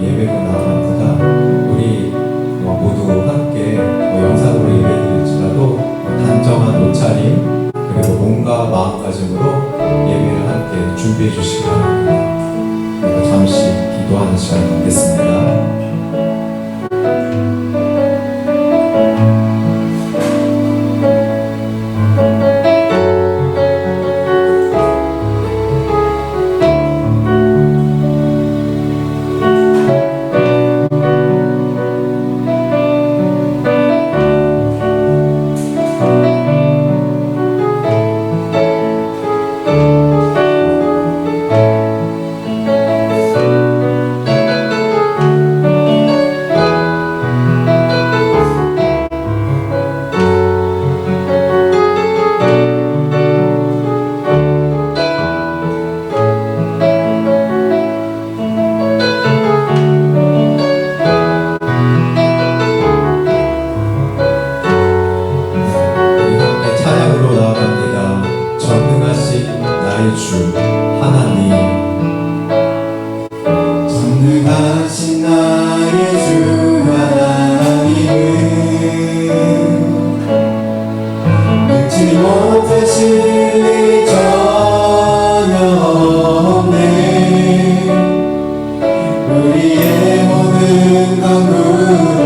예배가 나갑니다. 우리 모두 함께 영상으로 예배드릴지라도 단정한 옷차림 그리고 몸과 마음가짐으로 예배를 함께 준비해 주시기 바랍니다. 그리고 잠시 기도하는 시간 갖겠습니다. 주 하나님, 전능하신 나의 주 하나님은 능치 못하실 일 전혀 없네. 우리의 모든 강구로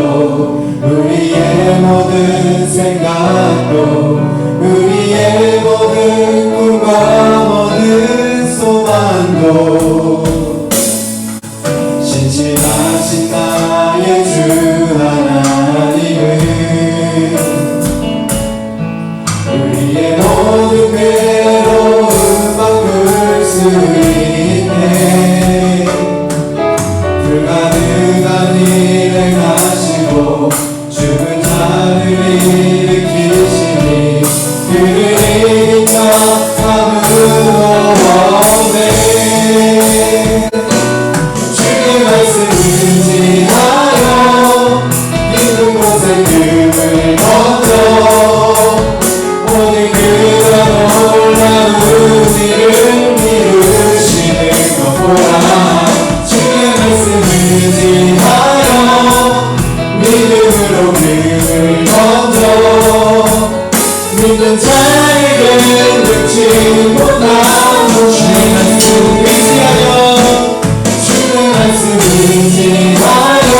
우리의 모든 생각도 우리의 모든 꿈과 모든 소망도 신실하신 나의 주 하나님은 우리의 모든 괴로움 바꿀 수 있네. 불가능한 일을 하시고 죽은 자를 일으키시니 그를 이긴 자 아무도 없네. 주의 말씀 의지하여 있는 곳에 금을 던져 오늘 그가 놀라운 일을 이루시는 것 보라. 주의 말씀 의지하여 믿음으로 금을 던져 믿는 자에게 능치 못한 주의 말씀 의지하여 주의 말씀 의지하여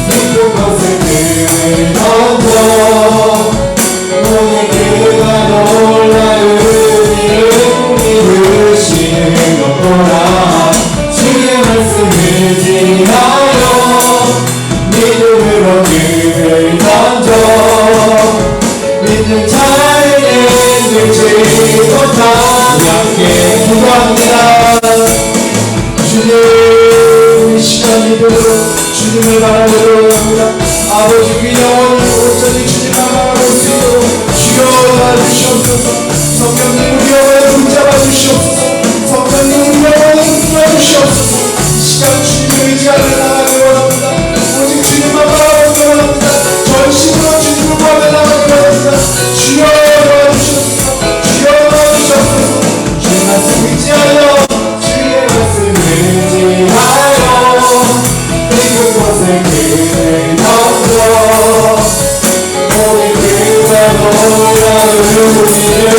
믿는 것에 금을 던져 오늘 그가 놀라운 일을 이루시는 것 보라. 주의 말씀 의지하여 믿음으로 금을 던져 믿는 자에게 능치 못한 함께 기도합니다. 주님, 이 시간 믿음으로 주님을 바라보려 합니다. 아버지 그 영혼을 온전히 주님만 바라볼 수 있도록 주여 도와주시옵소서. 성령님 우리 영혼을 붙잡아 주시옵소서. 성령님 우리 영혼을 붙잡아 주시옵소서. 이 시간 주님을 의지하며 나가기 원합니다. 오직 주님만 바라보기 원합니다. 전심으로 주님을 구하며 나가기 원합니다. 주여 도와주시옵소서. 주여 도와주시옵소서. 주의 말씀 의지하여 주의 말씀 의지하여 그 곳에 금을 던져 오늘 그가 놀라운 일을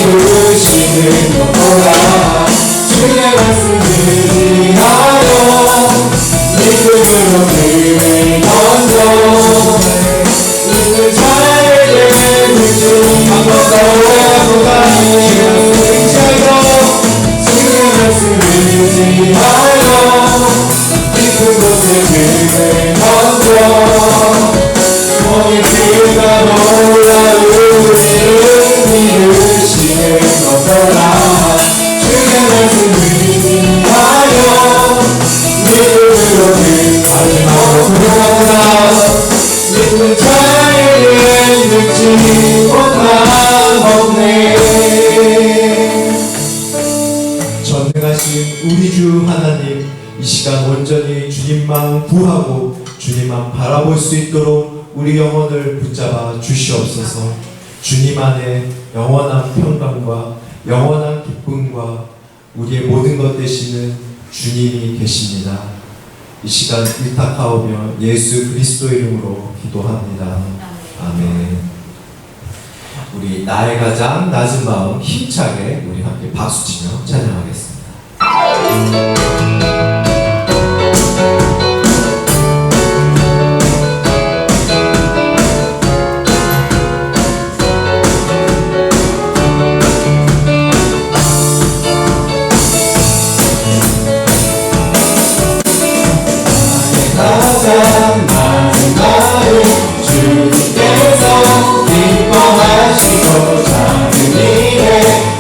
이루시는 것 보라. 주의 말씀 의지하여 믿음으로 금을 던져 믿는 자에게 능치 못하다. 주의 말씀 의지하여 깊은 곳에 금을 던져 오늘 그가 놀라운 일을 이루시는 것 보라. 주의 말씀 의지하여 믿음으로 그 마지막으로 부르짖다. 믿는 자에게 능치 못함 없네. 전능하신 우리 주 하나님, 이 시간 온전히 주님만 구하고 주님만 바라볼 수 있도록 우리 영혼을 붙잡아 주시옵소서. 주님 안에 영원한 평강과 영원한 기쁨과 우리의 모든 것 되시는 주님이 계십니다. 이 시간 일탁하오며 예수 그리스도 이름으로 기도합니다. 아멘. 우리 나의 가장 낮은 마음 힘차게 우리 함께 박수치며 찬양하겠습니다. 가장 많은 마음 주님께서 기뻐하시고 작은 일에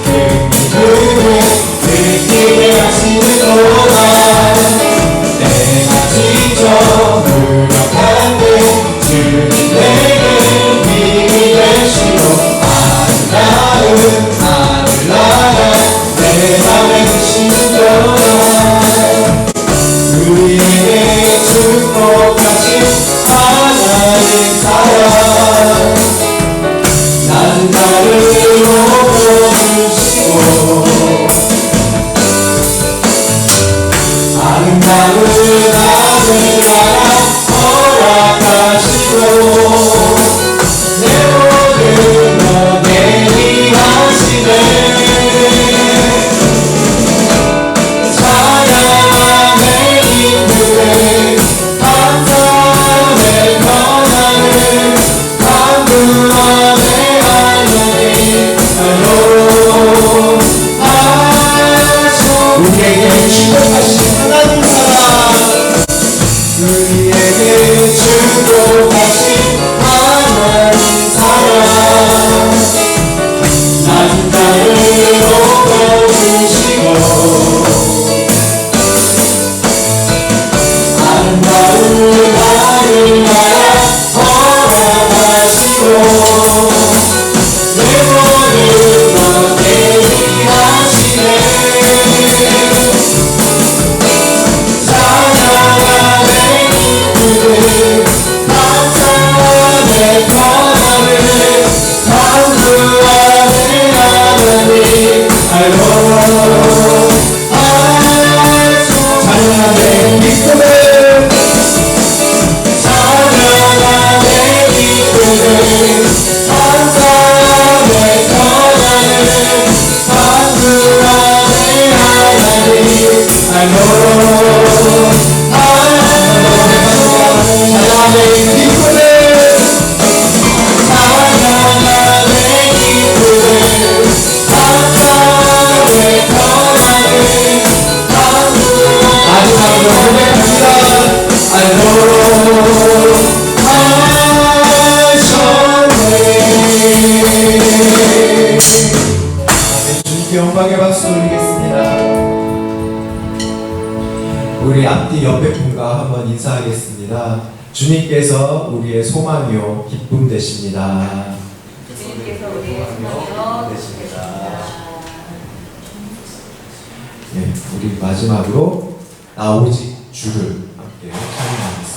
큰 기쁨을 느끼게 하시는도다. 내가 지쳐 무력한데 주님 내게 힘이 되시고 아름다운 하늘나라 내 맘에 계시는도다. 우리에게 축복하신 하나님 사랑 낮은 나를 높여주시고 아름다운 하늘나라 허락하시고 내 모든 것 대리하시네. 우리에게 축복하신 하나님 사랑 우리에게 축복하신 하나님 사랑 낮은 나를 높여주시고 아름다운 하늘나라 허락하시고 내 모든 것 대리하시네. 주님께 영광의 박수 올리겠습니다. 우리 앞뒤 옆에 분과 한번 인사하겠습니다. 주님께서 우리의 소망이요 기쁨 되십니다. 주님께서 우리의 소망이요 되십니다. 네, 우리 마지막으로 나 오직 주를 함께 찬양하겠습니다.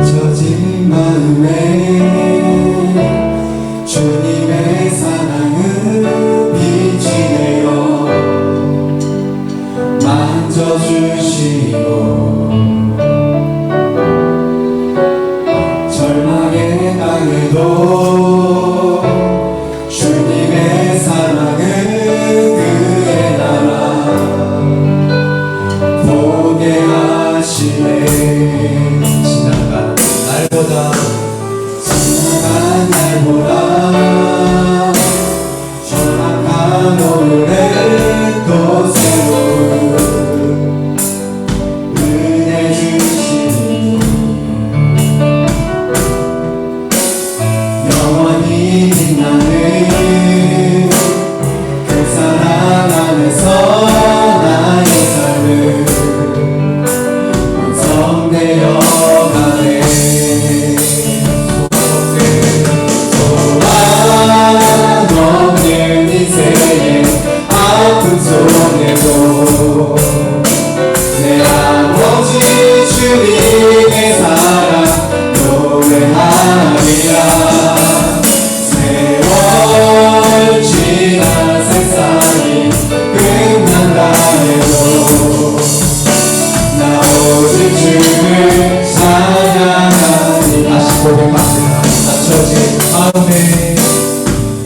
젖은 마음에 주님의 사랑은 비치네요.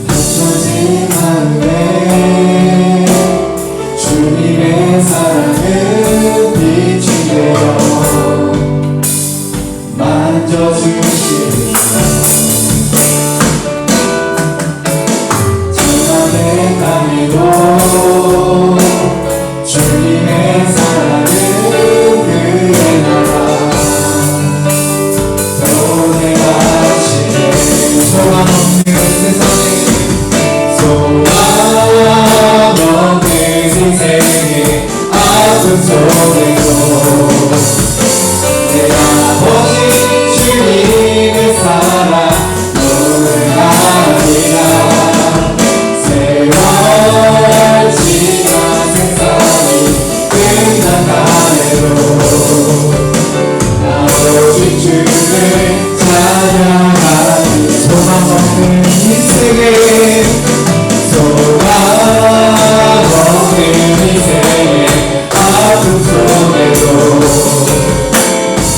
닫혀진 마음에 주님의 사랑은 빛이 되어 만져주시는 천년의 땅에도 주님의 사랑은 그의 나라 변해가시네. 소망 없는 세상에 소망 없는 인생에 아픔 속에도 내 아버지 주님의 사랑 노래하리라. 세월 지나 세상이 끝나가네도 나 오직 주를 찬양하리. 소망 없는 인생에 소망 없는 인생에 아픔 속에도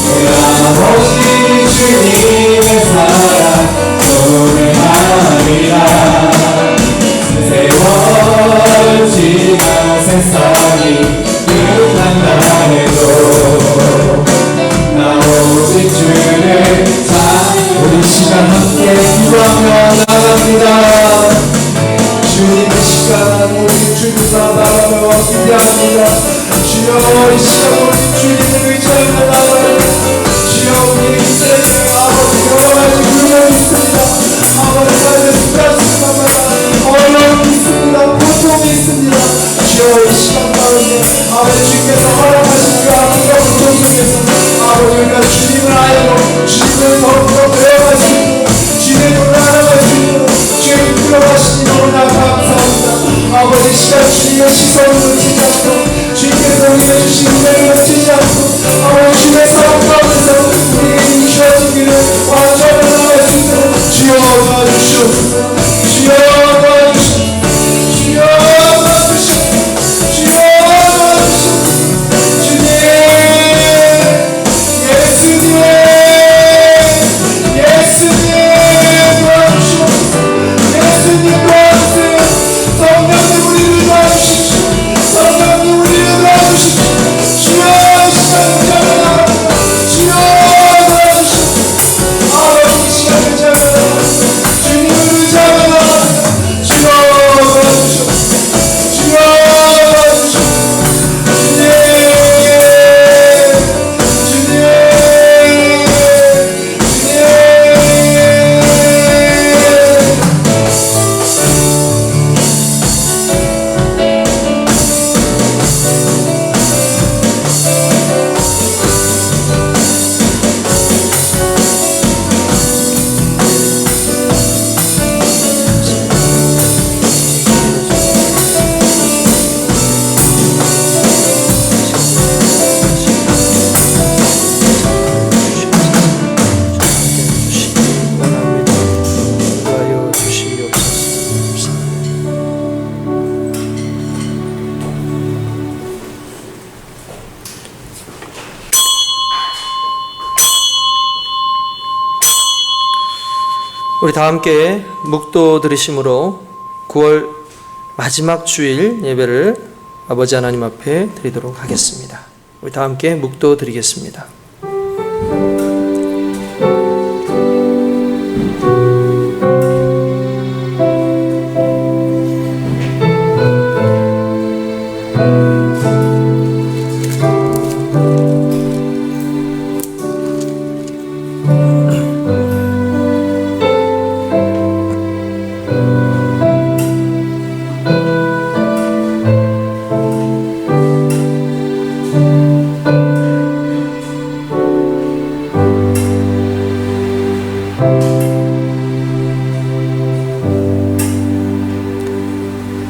내 아버지 주님의 사랑 노래하리라. 세월 지나 세상이 끝난다 해도 나 오직 주를 찬양. 우리 시간 함께 기도하며 나갑니다. 주님 이 시간 우리 주님과 바라며 기대합니다. 주여 이 시간 우리 주님을 의지하며 나가요. 주여 우리 인생에 아버지 여러 가지 문제가 있습니다. 아버지 삶에 스트레스가 어려움이 있습니다. 고통이 있습니다. 주여 이 시간 가운데 아버지 주께서 허락하신 그 아픔과 고통 속에서 아버지 우리가 주님을 알고 주님을 더욱더 배워갈 수 있고 주님의 도를 알아갈 수 있고 주의 들어가시니 너무나 감사합니다. 아버지 시간 주님의 시선을 놓치지 않고 주님께서 우리에게 주신 은혜를 놓치지 않고 아버지 주의 사랑 가운데서 우리에게 주어진 길을 완전히 나갈 수 있도록 주여 도와주시옵소서. 주여 도와주시옵소서. 주여 도와주시옵소서. 주여 도와주시옵소서. 주님 예수님 도와주시옵소서. 예수님 도와주세요. 성령님 우리를 도와주십시오. 성령님 우리를 도와주십시오. 주여 시간을 잡아나갑니다. 주여 도와주십시오. 아버지 시간을 잡아나갑니다. 주님을 잡아나갑니다. 주여 도와주십시오. 주여 도와주십시오. 우리 다 함께 묵도 들으심으로 9월 마지막 주일 예배를 아버지 하나님 앞에 드리도록 하겠습니다. 우리 다 함께 묵도 드리겠습니다.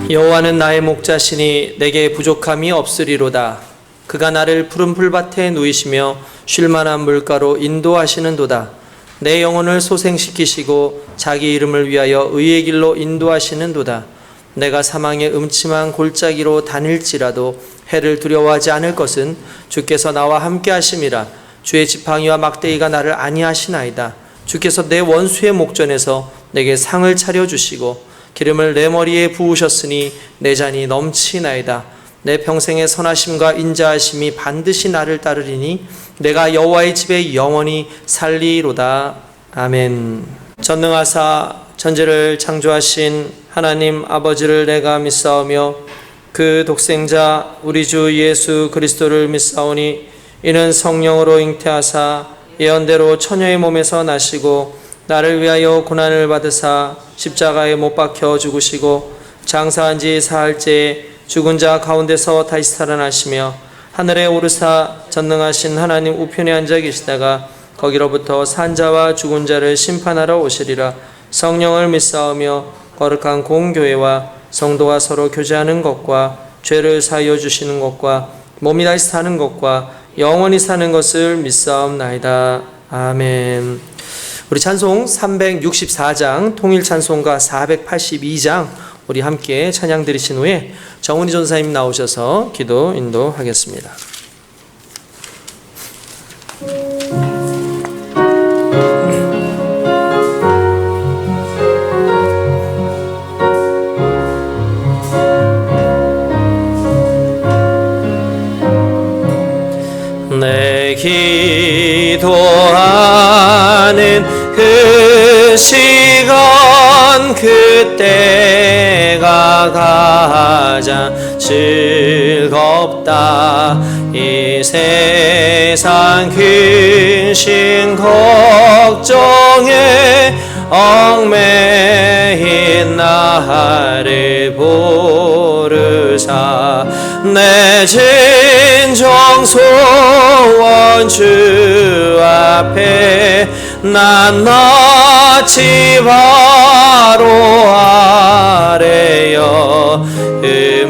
여호와는 나의 목자시니 내게 부족함이 없으리로다. 그가 나를 푸른 풀밭에 누이시며 쉴만한 물가로 인도하시는도다. 내 영혼을 소생시키시고 자기 이름을 위하여 의의 길로 인도하시는도다. 내가 사망의 음침한 골짜기로 다닐지라도 해를 두려워하지 않을 것은 주께서 나와 함께 하심이라. 주의 지팡이와 막대기가 나를 안위하시나이다. 주께서 내 원수의 목전에서 내게 상을 차려주시고 기름을 내 머리에 부으셨으니 내 잔이 넘치나이다. 내 평생의 선하심과 인자하심이 반드시 나를 따르리니 내가 여호와의 집에 영원히 살리로다. 아멘. 전능하사 천지를 창조하신 하나님 아버지를 내가 믿사오며 그 독생자 우리 주 예수 그리스도를 믿사오니 이는 성령으로 잉태하사 예언대로 처녀의 몸에서 나시고 나를 위하여 고난을 받으사 십자가에 못 박혀 죽으시고 장사한 지 사흘째 죽은 자 가운데서 다시 살아나시며 하늘에 오르사 전능하신 하나님 우편에 앉아 계시다가 거기로부터 산 자와 죽은 자를 심판하러 오시리라. 성령을 믿사오며 거룩한 공교회와 성도가 서로 교제하는 것과 죄를 사하여 주시는 것과 몸이 다시 사는 것과 영원히 사는 것을 믿사옵나이다. 아멘. 우리 찬송 364장 통일 찬송가 482장 우리 함께 찬양 드리신 후에 정은희 전사님 나오셔서 기도 인도하겠습니다. 내 기도하는 그 시간 그때가 가장 즐겁다. 이 세상 근심 걱정에 얽매인 나를 부르사 내 진정 소원 주 앞에 난 낯이 바로 아래여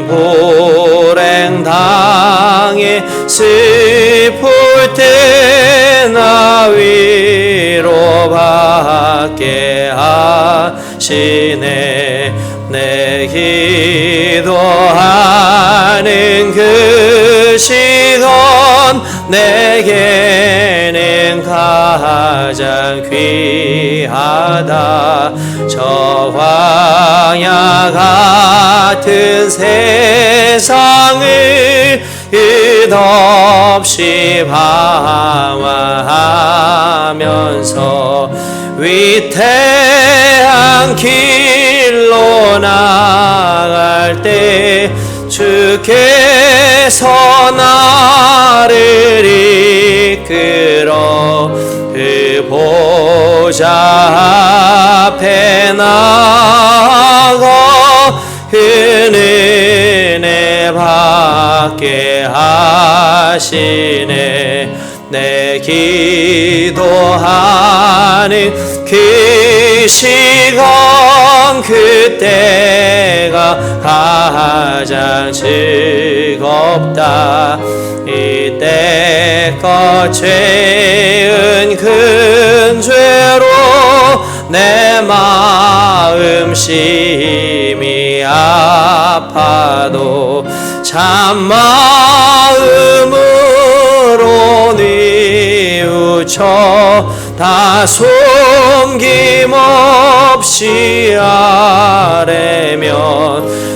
불행 당해 슬플 때 나 위로받게 하시네. 내 기도하는 그 시간 내게는 가장 귀하다. 저 광야 같은 세상을 끝없이 방황하면서 위태한 길로 나갈 때 주께서 나를 이끌어 그 보좌 앞에 나가 그 은혜 받게 하시네. 내 기도하는 그 시간 그때가 가장 즐겁다. 이때껏 죄은 큰 죄로 내 마음 심히 아파도 참마음으로 뉘우쳐 다 숨김없이 아뢰면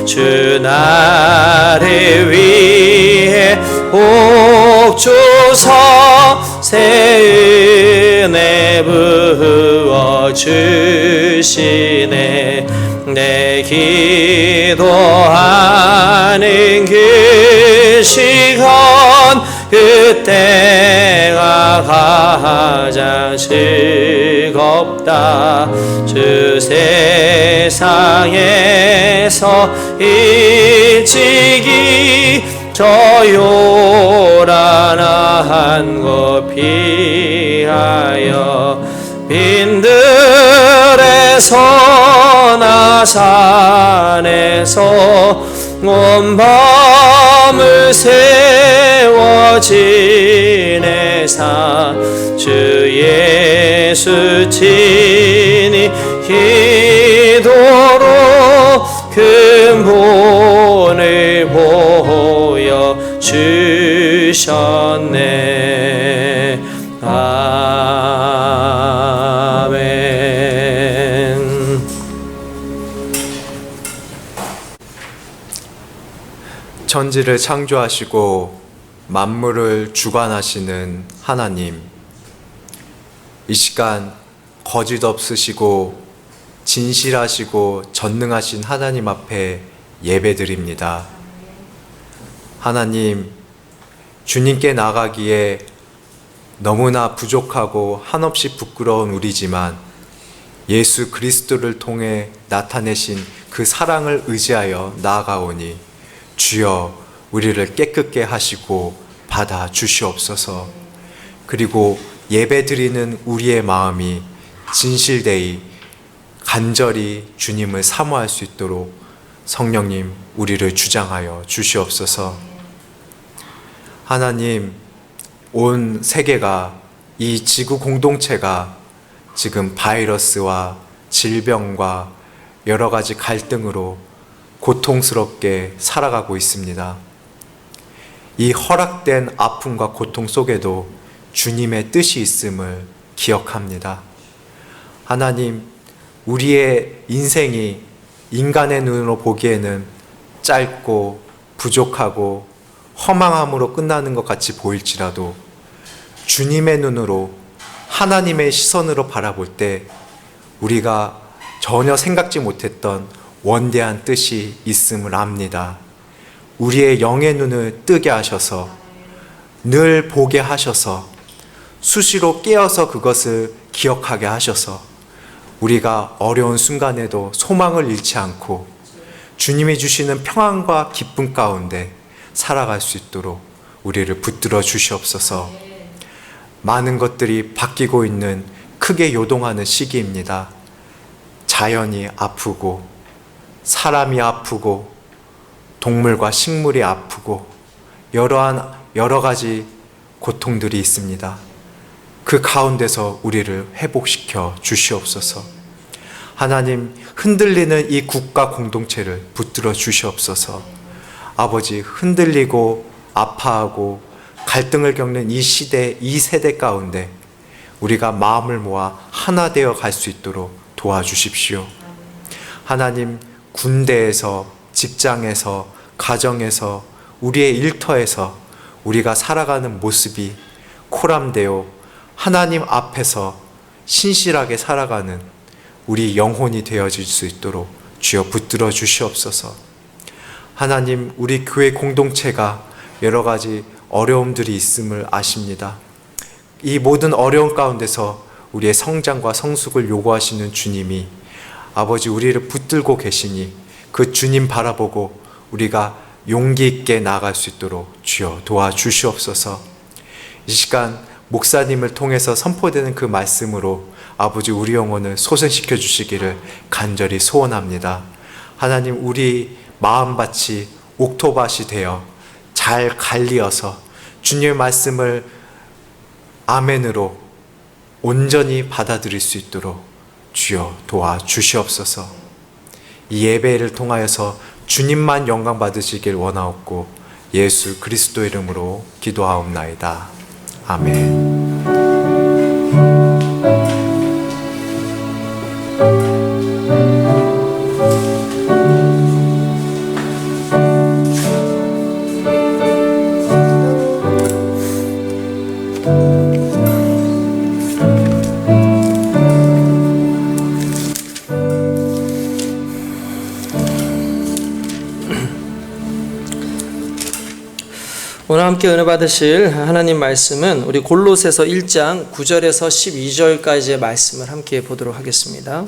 주 나를 위해 복 주사 새 은혜 부어 주시네. 내 기도하는 그 시간 그때가 가장 즐겁다. 주 세상에서 일찍이 저 요란한 곳 피하여 빈들에서 나 산에서 온 밤을 세워 지내사 주 예수 친히 기도로 근본을 보여 주셨네. 아멘. 천지를 창조하시고 만물을 주관하시는 하나님, 이 시간 거짓 없으시고 진실하시고 전능하신 하나님 앞에 예배드립니다. 하나님, 주님께 나가기에 너무나 부족하고 한없이 부끄러운 우리지만 예수 그리스도를 통해 나타내신 그 사랑을 의지하여 나아가오니 주여 우리를 깨끗게 하시고 받아 주시옵소서. 그리고 예배드리는 우리의 마음이 진실되이 간절히 주님을 사모할 수 있도록 성령님 우리를 주장하여 주시옵소서. 하나님, 온 세계가, 이 지구 공동체가 지금 바이러스와 질병과 여러 가지 갈등으로 고통스럽게 살아가고 있습니다. 이 허락된 아픔과 고통 속에도 주님의 뜻이 있음을 기억합니다. 하나님, 우리의 인생이 인간의 눈으로 보기에는 짧고 부족하고 허망함으로 끝나는 것 같이 보일지라도 주님의 눈으로, 하나님의 시선으로 바라볼 때 우리가 전혀 생각지 못했던 원대한 뜻이 있음을 압니다. 우리의 영의 눈을 뜨게 하셔서 늘 보게 하셔서 수시로 깨어서 그것을 기억하게 하셔서 우리가 어려운 순간에도 소망을 잃지 않고 주님이 주시는 평안과 기쁨 가운데 살아갈 수 있도록 우리를 붙들어 주시옵소서. 많은 것들이 바뀌고 있는, 크게 요동하는 시기입니다. 자연이 아프고 사람이 아프고 동물과 식물이 아프고 여러 가지 고통들이 있습니다. 그 가운데서 우리를 회복시켜 주시옵소서. 하나님, 흔들리는 이 국가 공동체를 붙들어 주시옵소서. 아버지, 흔들리고 아파하고 갈등을 겪는 이 시대, 이 세대 가운데 우리가 마음을 모아 하나 되어 갈 수 있도록 도와주십시오. 하나님, 군대에서, 직장에서, 가정에서, 우리의 일터에서 우리가 살아가는 모습이 코람되어 하나님 앞에서 신실하게 살아가는 우리 영혼이 되어질 수 있도록 주여 붙들어 주시옵소서. 하나님, 우리 교회 공동체가 여러 가지 어려움들이 있음을 아십니다. 이 모든 어려움 가운데서 우리의 성장과 성숙을 요구하시는 주님이 아버지 우리를 붙들고 계시니 그 주님 바라보고 우리가 용기 있게 나아갈 수 있도록 주여 도와주시옵소서. 이 시간 목사님을 통해서 선포되는 그 말씀으로 아버지 우리 영혼을 소생시켜 주시기를 간절히 소원합니다. 하나님, 우리 마음밭이 옥토밭이 되어 잘 갈리어서 주님의 말씀을 아멘으로 온전히 받아들일 수 있도록 주여 도와주시옵소서. 이 예배를 통하여서 주님만 영광 받으시길 원하옵고 예수 그리스도 이름으로 기도하옵나이다. 아멘. 오늘 함께 은혜 받으실 하나님 말씀은 우리 골로새서 1장 9절에서 12절까지의 말씀을 함께 보도록 하겠습니다.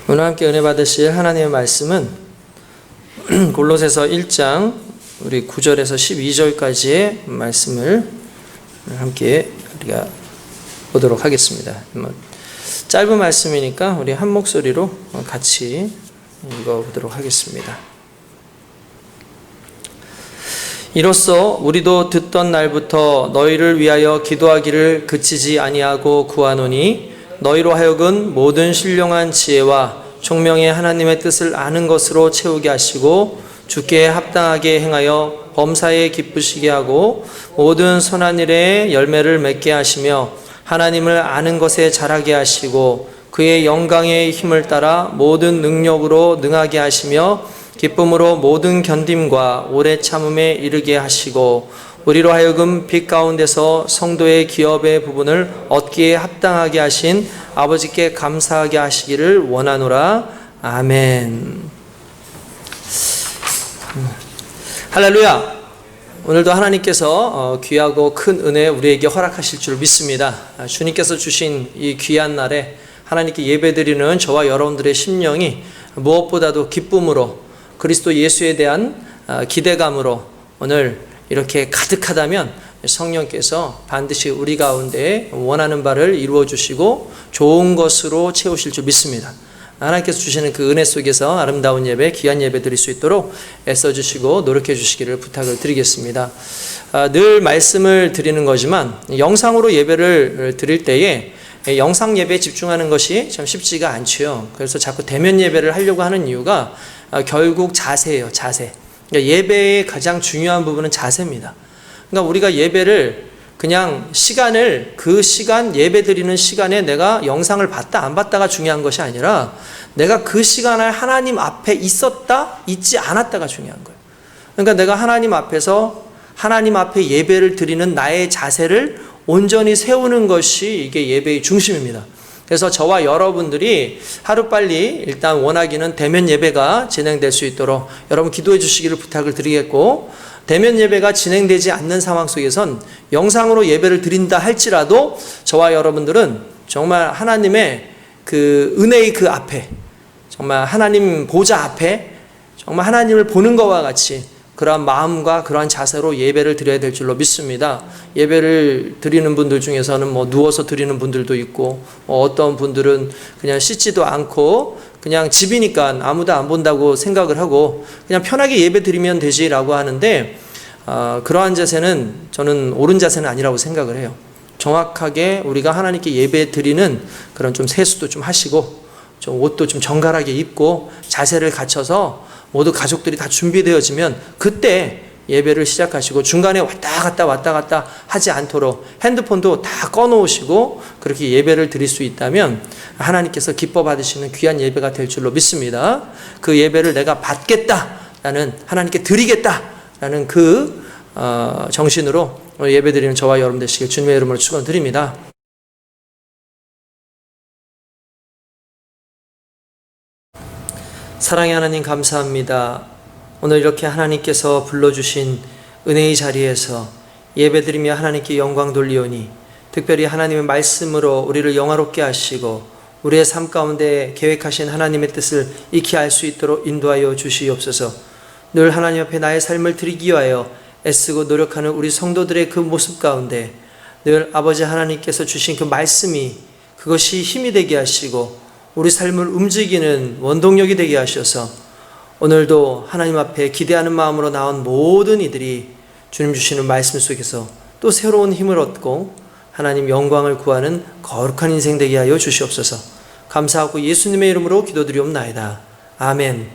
오늘 함께 은혜 받으실 하나님의 말씀은 골로새서 1장 우리 9절에서 12절까지의 말씀을 함께 우리가 보도록 하겠습니다. 짧은 말씀이니까 우리 한 목소리로 같이 읽어보도록 하겠습니다. 이로써 우리도 듣던 날부터 너희를 위하여 기도하기를 그치지 아니하고 구하노니 너희로 하여금 모든 신령한 지혜와 총명의 하나님의 뜻을 아는 것으로 채우게 하시고 주께 합당하게 행하여 범사에 기쁘시게 하고 모든 선한 일에 열매를 맺게 하시며 하나님을 아는 것에 자라게 하시고 그의 영광의 힘을 따라 모든 능력으로 능하게 하시며 기쁨으로 모든 견딤과 오래 참음에 이르게 하시고 우리로 하여금 빛 가운데서 성도의 기업의 부분을 얻기에 합당하게 하신 아버지께 감사하게 하시기를 원하노라. 아멘. 할렐루야. 오늘도 하나님께서 귀하고 큰 은혜 우리에게 허락하실 줄 믿습니다. 주님께서 주신 이 귀한 날에 하나님께 예배드리는 저와 여러분들의 심령이 무엇보다도 기쁨으로 그리스도 예수에 대한 기대감으로 오늘 이렇게 가득하다면 성령께서 반드시 우리 가운데 원하는 바를 이루어 주시고 좋은 것으로 채우실 줄 믿습니다. 하나님께서 주시는 그 은혜 속에서 아름다운 예배, 귀한 예배 드릴 수 있도록 애써주시고 노력해 주시기를 부탁을 드리겠습니다. 늘 말씀을 드리는 거지만 영상으로 예배를 드릴 때에 영상 예배에 집중하는 것이 참 쉽지가 않죠. 그래서 자꾸 대면 예배를 하려고 하는 이유가 결국 자세예요. 자세. 그러니까 예배의 가장 중요한 부분은 자세입니다. 그러니까 우리가 예배를 그냥 시간을 그 시간 예배 드리는 시간에 내가 영상을 봤다 안 봤다가 중요한 것이 아니라 내가 그 시간을 하나님 앞에 있었다 있지 않았다가 중요한 거예요. 그러니까 내가 하나님 앞에서 하나님 앞에 예배를 드리는 나의 자세를 온전히 세우는 것이 이게 예배의 중심입니다. 그래서 저와 여러분들이 하루빨리 일단 원하기는 대면 예배가 진행될 수 있도록 여러분 기도해 주시기를 부탁을 드리겠고, 대면 예배가 진행되지 않는 상황 속에선 영상으로 예배를 드린다 할지라도 저와 여러분들은 정말 하나님의 그 은혜의 그 앞에, 정말 하나님 보좌 앞에 정말 하나님을 보는 것과 같이 그러한 마음과 그러한 자세로 예배를 드려야 될 줄로 믿습니다. 예배를 드리는 분들 중에서는 누워서 드리는 분들도 있고, 어떤 분들은 그냥 씻지도 않고 그냥 집이니까 아무도 안 본다고 생각을 하고 그냥 편하게 예배 드리면 되지라고 하는데, 그러한 자세는 저는 옳은 자세는 아니라고 생각을 해요. 정확하게 우리가 하나님께 예배 드리는 그런 좀 세수도 좀 하시고, 좀 옷도 좀 정갈하게 입고 자세를 갖춰서 모두 가족들이 다 준비되어지면 그때 예배를 시작하시고, 중간에 왔다 갔다 하지 않도록 핸드폰도 다 꺼놓으시고 그렇게 예배를 드릴 수 있다면 하나님께서 기뻐 받으시는 귀한 예배가 될 줄로 믿습니다. 그 예배를 내가 받겠다라는, 하나님께 드리겠다라는 그 정신으로 예배 드리는 저와 여러분 되시길 주님의 이름으로 축원드립니다. 사랑의 하나님 감사합니다. 오늘 이렇게 하나님께서 불러주신 은혜의 자리에서 예배드리며 하나님께 영광 돌리오니, 특별히 하나님의 말씀으로 우리를 영화롭게 하시고 우리의 삶 가운데 계획하신 하나님의 뜻을 익히 알 수 있도록 인도하여 주시옵소서. 늘 하나님 앞에 나의 삶을 드리기 위하여 애쓰고 노력하는 우리 성도들의 그 모습 가운데 늘 아버지 하나님께서 주신 그 말씀이 그것이 힘이 되게 하시고 우리 삶을 움직이는 원동력이 되게 하셔서 오늘도 하나님 앞에 기대하는 마음으로 나온 모든 이들이 주님 주시는 말씀 속에서 또 새로운 힘을 얻고 하나님 영광을 구하는 거룩한 인생 되게 하여 주시옵소서. 감사하고 예수님의 이름으로 기도드리옵나이다. 아멘.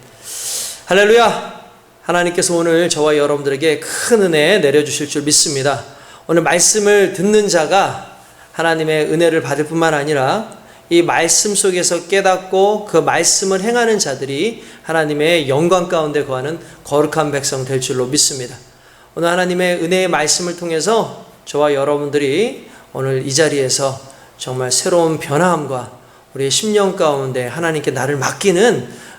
할렐루야. 하나님께서 오늘 저와 여러분들에게 큰 은혜 내려주실 줄 믿습니다. 오늘 말씀을 듣는 자가 하나님의 은혜를 받을 뿐만 아니라 이 말씀 속에서 깨닫고 그 말씀을 행하는 자들이 하나님의 영광 가운데 거하는 거룩한 백성 될 줄로 믿습니다. 오늘 하나님의 은혜의 말씀을 통해서 저와 여러분들이 오늘 이 자리에서 정말 새로운 변화함과 우리의 심령 가운데 하나님께 나를 맡기는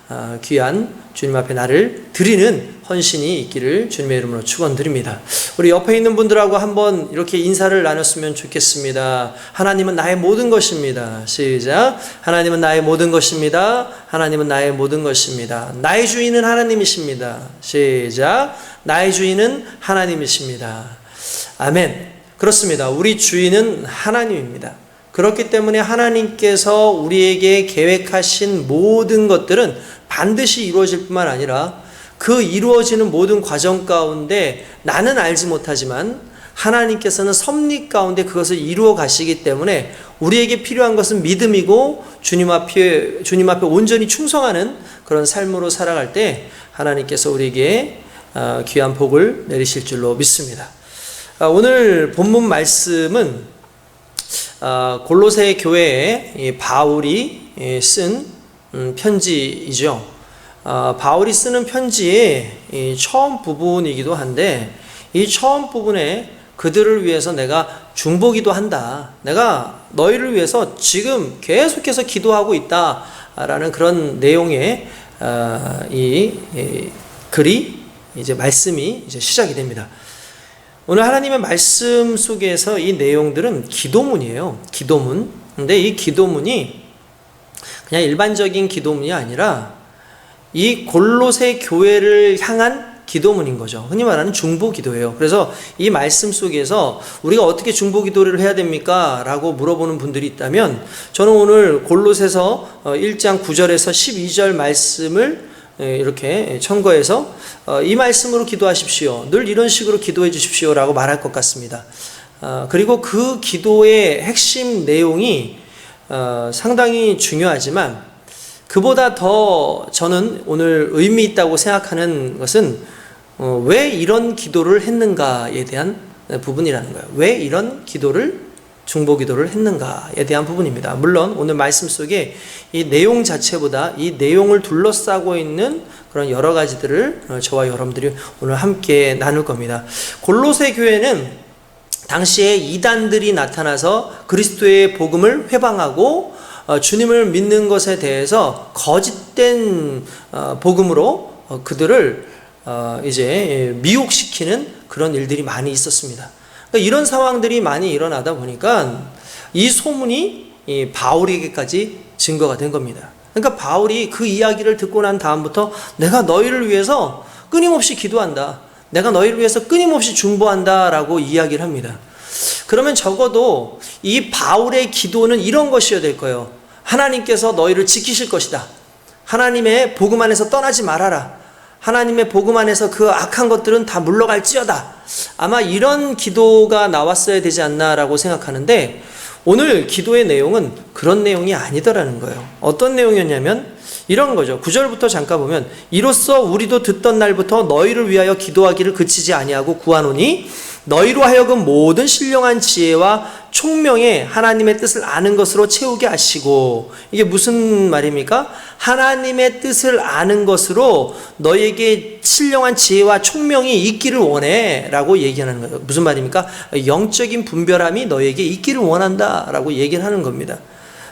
귀한 주님 앞에 나를 드리는 헌신이 있기를 주님의 이름으로 축원드립니다. 우리 옆에 있는 분들하고 한번 이렇게 인사를 나눴으면 좋겠습니다. 하나님은 나의 모든 것입니다. 시작. 하나님은 나의 모든 것입니다. 하나님은 나의 모든 것입니다. 나의 주인은 하나님이십니다. 시작. 나의 주인은 하나님이십니다. 아멘. 그렇습니다. 우리 주인은 하나님입니다. 그렇기 때문에 하나님께서 우리에게 계획하신 모든 것들은 반드시 이루어질 뿐만 아니라 그 이루어지는 모든 과정 가운데 나는 알지 못하지만 하나님께서는 섭리 가운데 그것을 이루어 가시기 때문에 우리에게 필요한 것은 믿음이고 주님 앞에 온전히 충성하는 그런 삶으로 살아갈 때 하나님께서 우리에게 귀한 복을 내리실 줄로 믿습니다. 오늘 본문 말씀은 골로새 교회에 바울이 쓴 편지이죠. 바울이 쓰는 편지의 이 처음 부분이기도 한데, 이 처음 부분에 그들을 위해서 내가 중보기도 한다, 내가 너희를 위해서 지금 계속해서 기도하고 있다라는 그런 내용의 이 글이 이제 말씀이 이제 시작이 됩니다. 오늘 하나님의 말씀 속에서 이 내용들은 기도문이에요. 기도문. 근데 이 기도문이 그냥 일반적인 기도문이 아니라 이 골로새 교회를 향한 기도문인 거죠. 흔히 말하는 중보기도예요. 그래서 이 말씀 속에서 우리가 어떻게 중보기도를 해야 됩니까? 라고 물어보는 분들이 있다면, 저는 오늘 골로새서 1장 9절에서 12절 말씀을 이렇게 첨거해서 이 말씀으로 기도하십시오, 늘 이런 식으로 기도해 주십시오 라고 말할 것 같습니다. 그리고 그 기도의 핵심 내용이 상당히 중요하지만, 그보다 더 저는 오늘 의미 있다고 생각하는 것은 왜 이런 기도를 했는가에 대한 부분이라는 거예요. 왜 이런 기도를, 중보기도를 했는가에 대한 부분입니다. 물론 오늘 말씀 속에 이 내용 자체보다 이 내용을 둘러싸고 있는 그런 여러 가지들을 저와 여러분들이 오늘 함께 나눌 겁니다. 골로새 교회는 당시에 이단들이 나타나서 그리스도의 복음을 회방하고 주님을 믿는 것에 대해서 거짓된 복음으로 그들을 이제 미혹시키는 그런 일들이 많이 있었습니다. 그러니까 이런 상황들이 많이 일어나다 보니까 이 소문이 이 바울에게까지 증거가 된 겁니다. 그러니까 바울이 그 이야기를 듣고 난 다음부터 내가 너희를 위해서 끊임없이 기도한다, 내가 너희를 위해서 끊임없이 중보한다 라고 이야기를 합니다. 그러면 적어도 이 바울의 기도는 이런 것이어야 될 거예요. 하나님께서 너희를 지키실 것이다, 하나님의 복음 안에서 떠나지 말아라, 하나님의 복음 안에서 그 악한 것들은 다 물러갈지어다. 아마 이런 기도가 나왔어야 되지 않나라고 생각하는데, 오늘 기도의 내용은 그런 내용이 아니더라는 거예요. 어떤 내용이었냐면 이런 거죠. 9절부터 잠깐 보면, 이로써 우리도 듣던 날부터 너희를 위하여 기도하기를 그치지 아니하고 구하노니 너희로 하여금 모든 신령한 지혜와 총명에 하나님의 뜻을 아는 것으로 채우게 하시고. 이게 무슨 말입니까? 하나님의 뜻을 아는 것으로 너희에게 신령한 지혜와 총명이 있기를 원해 라고 얘기하는 거예요. 무슨 말입니까? 영적인 분별함이 너희에게 있기를 원한다 라고 얘기를 하는 겁니다.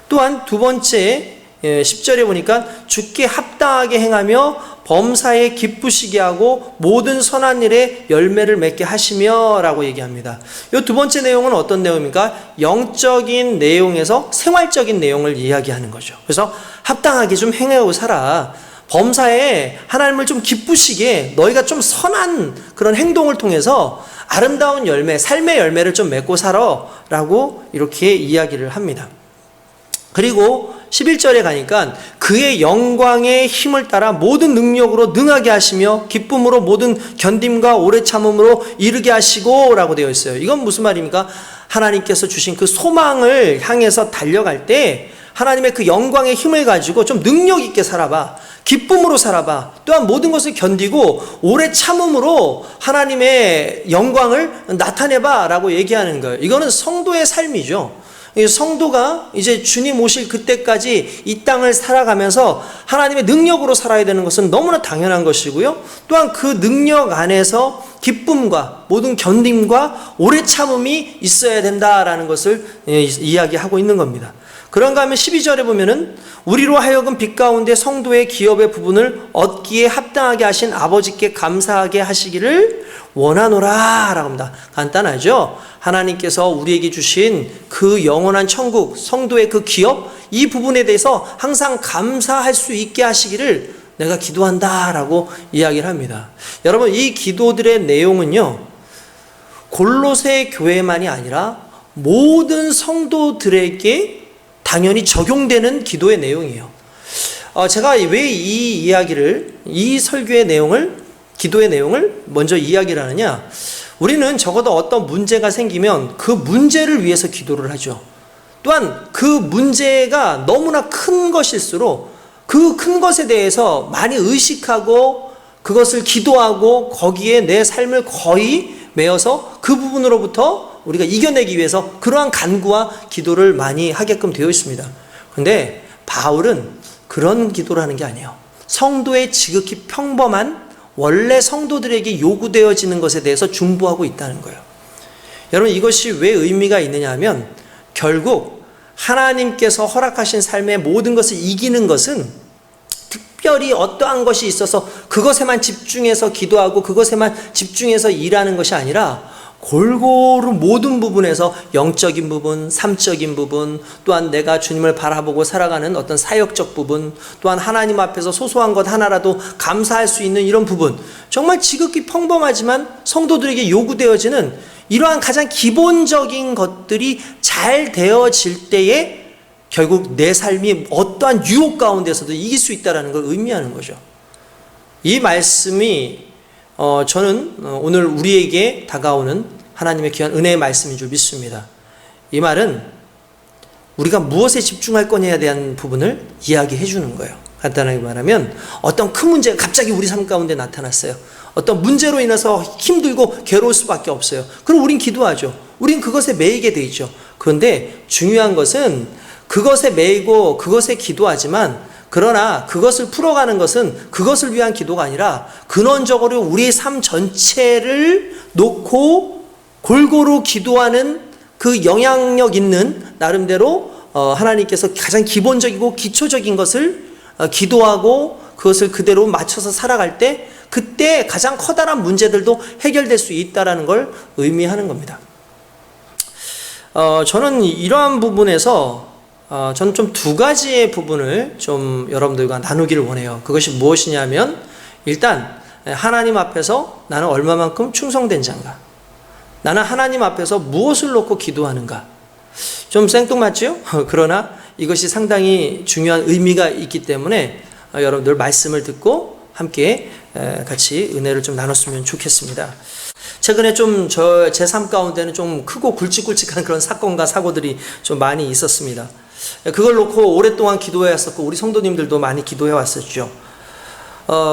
또한 두 번째 10절에 보니까 주께 합당하게 행하며 범사에 기쁘시게 하고 모든 선한 일에 열매를 맺게 하시며 라고 얘기합니다. 이 두 번째 내용은 어떤 내용입니까? 영적인 내용에서 생활적인 내용을 이야기하는 거죠. 그래서 합당하게 좀 행하고 살아, 범사에 하나님을 좀 기쁘시게 너희가 좀 선한 그런 행동을 통해서 아름다운 열매, 삶의 열매를 좀 맺고 살아 라고 이렇게 이야기를 합니다. 그리고 11절에 가니까 그의 영광의 힘을 따라 모든 능력으로 능하게 하시며 기쁨으로 모든 견딤과 오래 참음으로 이르게 하시고 라고 되어 있어요. 이건 무슨 말입니까? 하나님께서 주신 그 소망을 향해서 달려갈 때 하나님의 그 영광의 힘을 가지고 좀 능력 있게 살아봐, 기쁨으로 살아봐, 또한 모든 것을 견디고 오래 참음으로 하나님의 영광을 나타내봐 라고 얘기하는 거예요. 이거는 성도의 삶이죠. 성도가 이제 주님 오실 그때까지 이 땅을 살아가면서 하나님의 능력으로 살아야 되는 것은 너무나 당연한 것이고요. 또한 그 능력 안에서 기쁨과 모든 견딤과 오래 참음이 있어야 된다라는 것을 이야기하고 있는 겁니다. 그런가 하면 12절에 보면은 우리로 하여금 빛 가운데 성도의 기업의 부분을 얻기에 합당하게 하신 아버지께 감사하게 하시기를 원하노라 라고 합니다. 간단하죠? 하나님께서 우리에게 주신 그 영원한 천국, 성도의 그 기업, 이 부분에 대해서 항상 감사할 수 있게 하시기를 내가 기도한다 라고 이야기를 합니다. 여러분, 이 기도들의 내용은요, 골로새 교회만이 아니라 모든 성도들에게 당연히 적용되는 기도의 내용이에요. 제가 왜 이 이야기를, 이 설교의 내용을, 기도의 내용을 먼저 이야기를 하느냐? 우리는 적어도 어떤 문제가 생기면 그 문제를 위해서 기도를 하죠. 또한 그 문제가 너무나 큰 것일수록 그 큰 것에 대해서 많이 의식하고 그것을 기도하고 거기에 내 삶을 거의 메어서 그 부분으로부터 우리가 이겨내기 위해서 그러한 간구와 기도를 많이 하게끔 되어 있습니다. 그런데 바울은 그런 기도를 하는 게 아니에요. 성도의 지극히 평범한 원래 성도들에게 요구되어지는 것에 대해서 중보하고 있다는 거예요. 여러분, 이것이 왜 의미가 있느냐 하면 결국 하나님께서 허락하신 삶의 모든 것을 이기는 것은 특별히 어떠한 것이 있어서 그것에만 집중해서 기도하고 그것에만 집중해서 일하는 것이 아니라 골고루 모든 부분에서 영적인 부분, 삶적인 부분, 또한 내가 주님을 바라보고 살아가는 어떤 사역적 부분, 또한 하나님 앞에서 소소한 것 하나라도 감사할 수 있는 이런 부분, 정말 지극히 평범하지만 성도들에게 요구되어지는 이러한 가장 기본적인 것들이 잘 되어질 때에 결국 내 삶이 어떠한 유혹 가운데서도 이길 수 있다는 걸 의미하는 거죠. 이 말씀이 저는 오늘 우리에게 다가오는 하나님의 귀한 은혜의 말씀인 줄 믿습니다. 이 말은 우리가 무엇에 집중할 거냐에 대한 부분을 이야기해 주는 거예요. 간단하게 말하면 어떤 큰 문제가 갑자기 우리 삶 가운데 나타났어요. 어떤 문제로 인해서 힘들고 괴로울 수밖에 없어요. 그럼 우린 기도하죠. 우린 그것에 매이게 돼 있죠. 그런데 중요한 것은 그것에 매이고 그것에 기도하지만 그러나 그것을 풀어가는 것은 그것을 위한 기도가 아니라 근원적으로 우리의 삶 전체를 놓고 골고루 기도하는 그 영향력 있는 나름대로 하나님께서 가장 기본적이고 기초적인 것을 기도하고 그것을 그대로 맞춰서 살아갈 때 그때 가장 커다란 문제들도 해결될 수 있다는 걸 의미하는 겁니다. 저는 이러한 부분에서 저는 좀 두 가지의 부분을 좀 여러분들과 나누기를 원해요. 그것이 무엇이냐면 일단 하나님 앞에서 나는 얼마만큼 충성된 자인가, 나는 하나님 앞에서 무엇을 놓고 기도하는가. 좀 생뚱맞죠? 그러나 이것이 상당히 중요한 의미가 있기 때문에 여러분들 말씀을 듣고 함께 같이 은혜를 좀 나눴으면 좋겠습니다. 최근에 좀 제 삶 가운데는 좀 크고 굵직굵직한 그런 사건과 사고들이 좀 많이 있었습니다. 그걸 놓고 오랫동안 기도해 왔었고 우리 성도님들도 많이 기도해 왔었죠.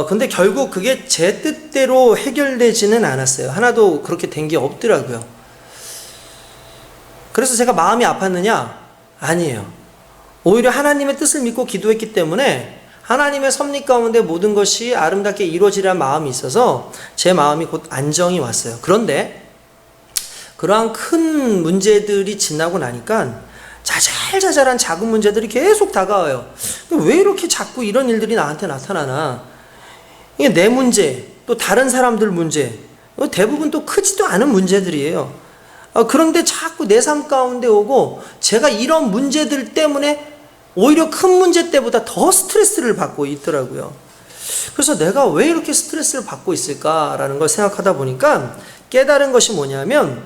근데 결국 그게 제 뜻대로 해결되지는 않았어요. 하나도 그렇게 된 게 없더라고요. 그래서 제가 마음이 아팠느냐? 아니에요. 오히려 하나님의 뜻을 믿고 기도했기 때문에 하나님의 섭리 가운데 모든 것이 아름답게 이루어지라는 마음이 있어서 제 마음이 곧 안정이 왔어요. 그런데 그러한 큰 문제들이 지나고 나니까 자잘자잘한 작은 문제들이 계속 다가와요. 왜 이렇게 자꾸 이런 일들이 나한테 나타나나? 이게 내 문제, 또 다른 사람들 문제, 대부분 또 크지도 않은 문제들이에요. 그런데 자꾸 내 삶 가운데 오고 제가 이런 문제들 때문에 오히려 큰 문제 때보다 더 스트레스를 받고 있더라고요. 그래서 내가 왜 이렇게 스트레스를 받고 있을까라는 걸 생각하다 보니까 깨달은 것이 뭐냐면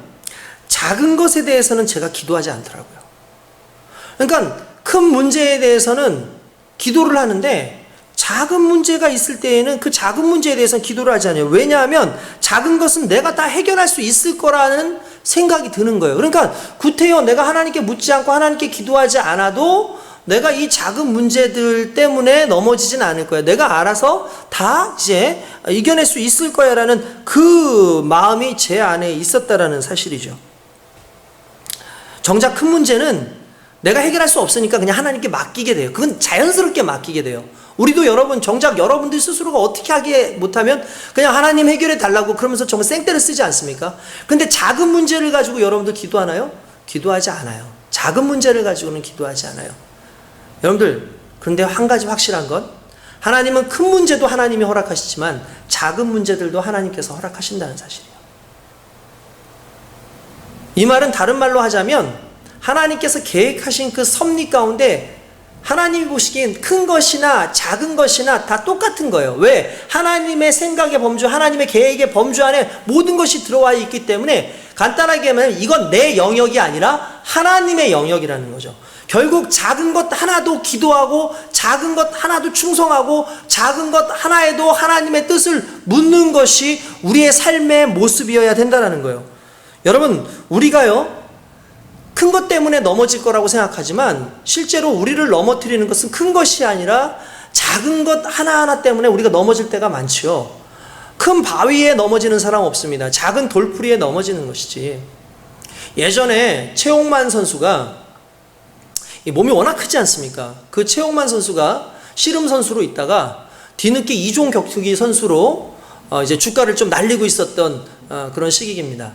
작은 것에 대해서는 제가 기도하지 않더라고요. 그러니까 큰 문제에 대해서는 기도를 하는데 작은 문제가 있을 때에는 그 작은 문제에 대해서는 기도를 하지 않아요. 왜냐하면 작은 것은 내가 다 해결할 수 있을 거라는 생각이 드는 거예요. 그러니까 구태여 내가 하나님께 묻지 않고 하나님께 기도하지 않아도 내가 이 작은 문제들 때문에 넘어지진 않을 거야. 내가 알아서 다 이제 이겨낼 수 있을 거야 라는 그 마음이 제 안에 있었다라는 사실이죠. 정작 큰 문제는 내가 해결할 수 없으니까 그냥 하나님께 맡기게 돼요. 그건 자연스럽게 맡기게 돼요. 우리도 정작 여러분들 스스로가 어떻게 하게 못하면 그냥 하나님 해결해 달라고 그러면서 정말 생떼를 쓰지 않습니까? 근데 작은 문제를 가지고 여러분들 기도하나요? 기도하지 않아요. 작은 문제를 가지고는 기도하지 않아요. 여러분들, 그런데 한 가지 확실한 건 하나님은 큰 문제도 하나님이 허락하시지만 작은 문제들도 하나님께서 허락하신다는 사실이에요. 이 말은 다른 말로 하자면 하나님께서 계획하신 그 섭리 가운데 하나님이 보시기엔 큰 것이나 작은 것이나 다 똑같은 거예요. 왜? 하나님의 생각의 범주, 하나님의 계획의 범주 안에 모든 것이 들어와 있기 때문에 간단하게 하면 이건 내 영역이 아니라 하나님의 영역이라는 거죠. 결국 작은 것 하나도 기도하고 작은 것 하나도 충성하고 작은 것 하나에도 하나님의 뜻을 묻는 것이 우리의 삶의 모습이어야 된다는 거예요. 여러분, 우리가요 큰 것 때문에 넘어질 거라고 생각하지만 실제로 우리를 넘어뜨리는 것은 큰 것이 아니라 작은 것 하나하나 때문에 우리가 넘어질 때가 많지요. 큰 바위에 넘어지는 사람 없습니다. 작은 돌풀이에 넘어지는 것이지. 예전에 최홍만 선수가 이 몸이 워낙 크지 않습니까? 그 최홍만 선수가 씨름 선수로 있다가 뒤늦게 이종 격투기 선수로 이제 주가를 좀 날리고 있었던 그런 시기입니다.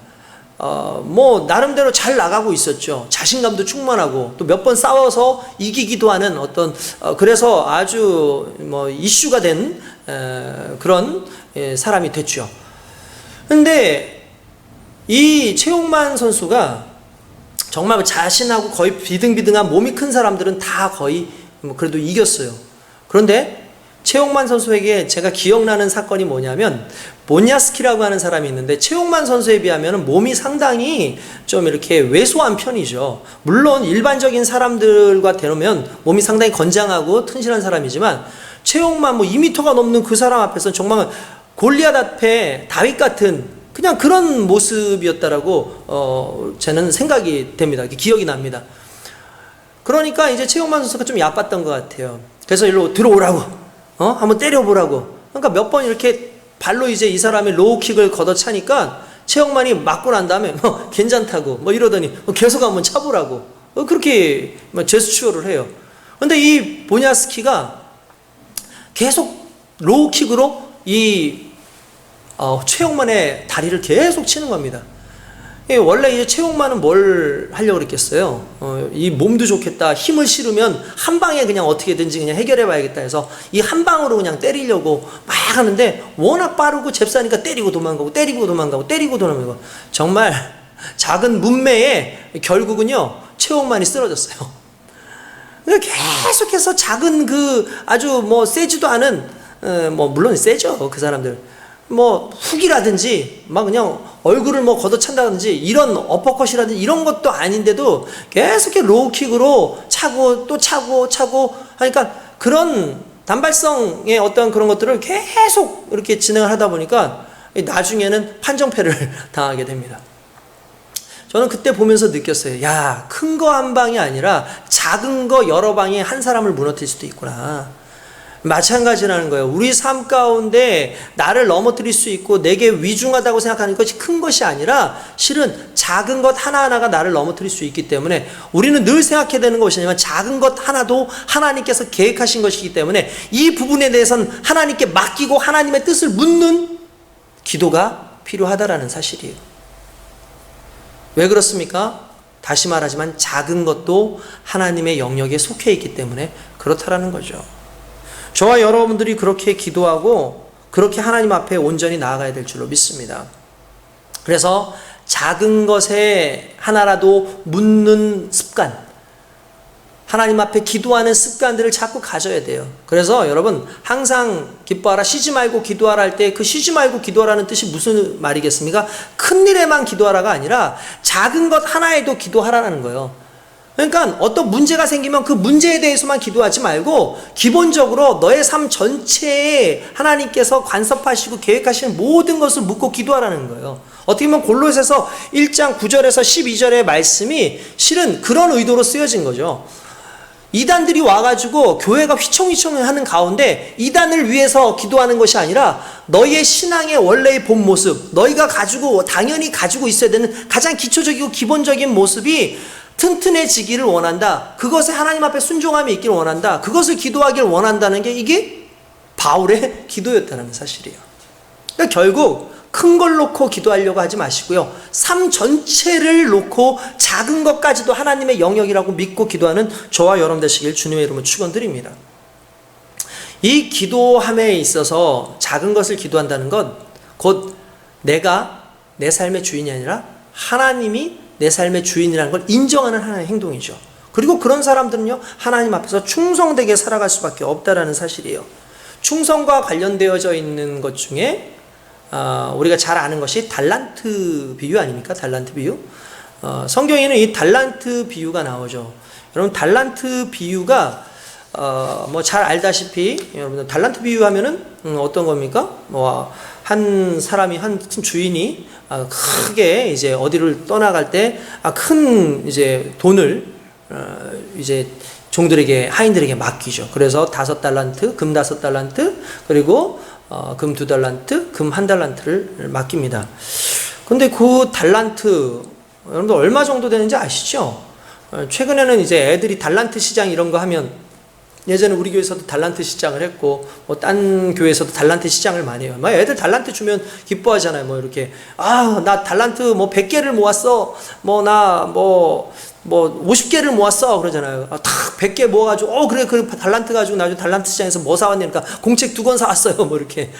뭐 나름대로 잘 나가고 있었죠. 자신감도 충만하고 또 몇 번 싸워서 이기기도 하는 어떤 그래서 아주 뭐 이슈가 된 그런 사람이 됐죠. 근데 이 최홍만 선수가 정말 자신하고 거의 비등비등한 몸이 큰 사람들은 다 거의 뭐 그래도 이겼어요. 그런데 최홍만 선수에게 제가 기억나는 사건이 뭐냐면 보냐스키라고 하는 사람이 있는데 최홍만 선수에 비하면 몸이 상당히 좀 이렇게 왜소한 편이죠. 물론 일반적인 사람들과 대놓으면 몸이 상당히 건장하고 튼실한 사람이지만 최홍만 뭐 2m가 넘는 그 사람 앞에서는 정말 골리앗 앞에 다윗 같은 그냥 그런 모습이었다라고 저는 생각이 됩니다. 기억이 납니다. 그러니까 이제 최홍만 선수가 좀 얕봤던 것 같아요. 그래서 일로 들어오라고 한번 때려보라고. 그러니까 몇 번 이렇게 발로 이제 이 사람이 로우킥을 걷어차니까 최홍만이 맞고 난 다음에 괜찮다고 이러더니 계속 한번 차보라고 그렇게 제스처를 해요. 근데 이 보냐스키가 계속 로우킥으로 이 최홍만의 다리를 계속 치는 겁니다. 원래 이제 최홍만은 뭘 하려고 그랬겠어요? 이 몸도 좋겠다. 힘을 실으면 한 방에 그냥 어떻게든지 그냥 해결해 봐야겠다 해서 이 한 방으로 그냥 때리려고 막 하는데 워낙 빠르고 잽싸니까 때리고 도망가고 때리고 도망가고 때리고 도망가고 정말 작은 문매에 결국은요 최홍만이 쓰러졌어요. 그러니까 계속해서 작은 그 아주 뭐 세지도 않은 뭐 물론 세죠 그 사람들 뭐 훅이라든지 막 그냥 얼굴을 뭐 걷어찬다든지 이런 어퍼컷이라든지 이런 것도 아닌데도 계속 로우킥으로 차고 또 차고 하니까 그런 단발성의 어떤 그런 것들을 계속 이렇게 진행을 하다 보니까 나중에는 판정패를 당하게 됩니다. 저는 그때 보면서 느꼈어요. 야, 큰 거 한 방이 아니라 작은 거 여러 방에 한 사람을 무너뜨릴 수도 있구나. 마찬가지라는 거예요. 우리 삶 가운데 나를 넘어뜨릴 수 있고 내게 위중하다고 생각하는 것이 큰 것이 아니라 실은 작은 것 하나하나가 나를 넘어뜨릴 수 있기 때문에 우리는 늘 생각해야 되는 것이 아니면 작은 것 하나도 하나님께서 계획하신 것이기 때문에 이 부분에 대해서는 하나님께 맡기고 하나님의 뜻을 묻는 기도가 필요하다라는 사실이에요. 왜 그렇습니까? 다시 말하지만 작은 것도 하나님의 영역에 속해 있기 때문에 그렇다라는 거죠. 저와 여러분들이 그렇게 기도하고 그렇게 하나님 앞에 온전히 나아가야 될 줄로 믿습니다. 그래서 작은 것에 하나라도 묻는 습관, 하나님 앞에 기도하는 습관들을 자꾸 가져야 돼요. 그래서 여러분 항상 기뻐하라 쉬지 말고 기도하라 할 때 그 쉬지 말고 기도하라는 뜻이 무슨 말이겠습니까? 큰 일에만 기도하라가 아니라 작은 것 하나에도 기도하라는 거예요. 그러니까 어떤 문제가 생기면 그 문제에 대해서만 기도하지 말고 기본적으로 너의 삶 전체에 하나님께서 간섭하시고 계획하시는 모든 것을 묻고 기도하라는 거예요. 어떻게 보면 골로새서 1장 9절에서 12절의 말씀이 실은 그런 의도로 쓰여진 거죠. 이단들이 와가지고 교회가 휘청휘청하는 가운데 이단을 위해서 기도하는 것이 아니라 너희의 신앙의 원래의 본 모습, 너희가 당연히 가지고 있어야 되는 가장 기초적이고 기본적인 모습이 튼튼해지기를 원한다. 그것에 하나님 앞에 순종함이 있기를 원한다. 그것을 기도하기를 원한다는 게 이게 바울의 기도였다는 사실이에요. 그러니까 결국 큰 걸 놓고 기도하려고 하지 마시고요. 삶 전체를 놓고 작은 것까지도 하나님의 영역이라고 믿고 기도하는 저와 여러분 되시길 주님의 이름으로 축원드립니다. 이 기도함에 있어서 작은 것을 기도한다는 것, 곧 내가 내 삶의 주인이 아니라 하나님이 내 삶의 주인이라는 걸 인정하는 하나의 행동이죠. 그리고 그런 사람들은요 하나님 앞에서 충성되게 살아갈 수밖에 없다라는 사실이에요. 충성과 관련되어져 있는 것 중에 우리가 잘 아는 것이 달란트 비유 아닙니까? 달란트 비유. 성경에는 이 달란트 비유가 나오죠. 여러분 달란트 비유가 뭐 잘 알다시피 여러분 달란트 비유하면은 어떤 겁니까? 뭐 한 사람이 한 주인이 크게 이제 어디를 떠나갈 때 큰 이제 돈을 이제 종들에게 하인들에게 맡기죠. 그래서 5달란트, 금 5달란트, 그리고 금 2달란트, 금 1달란트를 맡깁니다. 근데 그 달란트 여러분들 얼마 정도 되는지 아시죠? 최근에는 이제 애들이 달란트 시장 이런 거 하면, 예전에 우리 교회에서도 달란트 시장을 했고 뭐 딴 교회에서도 달란트 시장을 많이 해요. 막 애들 달란트 주면 기뻐하잖아요. 뭐 이렇게 나 달란트 뭐 100개를 모았어. 뭐 나 뭐 50개를 모았어 그러잖아요. 딱 100개 모아가지고 그래 그 달란트 가지고 나중에 달란트 시장에서 뭐 사왔냐니까 공책 2권 사왔어요. 뭐 이렇게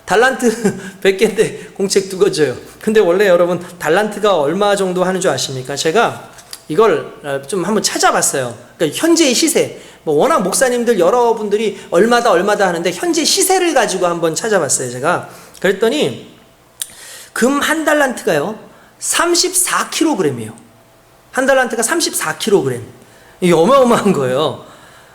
달란트 100개인데 공책 2권 줘요. 근데 원래 여러분 달란트가 얼마 정도 하는 줄 아십니까? 제가 이걸 좀 한번 찾아봤어요. 그러니까 현재의 시세. 뭐 워낙 목사님들 여러분들이 얼마다 하는데 현재 시세를 가지고 한번 찾아봤어요. 제가 그랬더니 금 한 달란트가요 34kg이에요. 한 달란트가 34kg. 이게 어마어마한 거예요.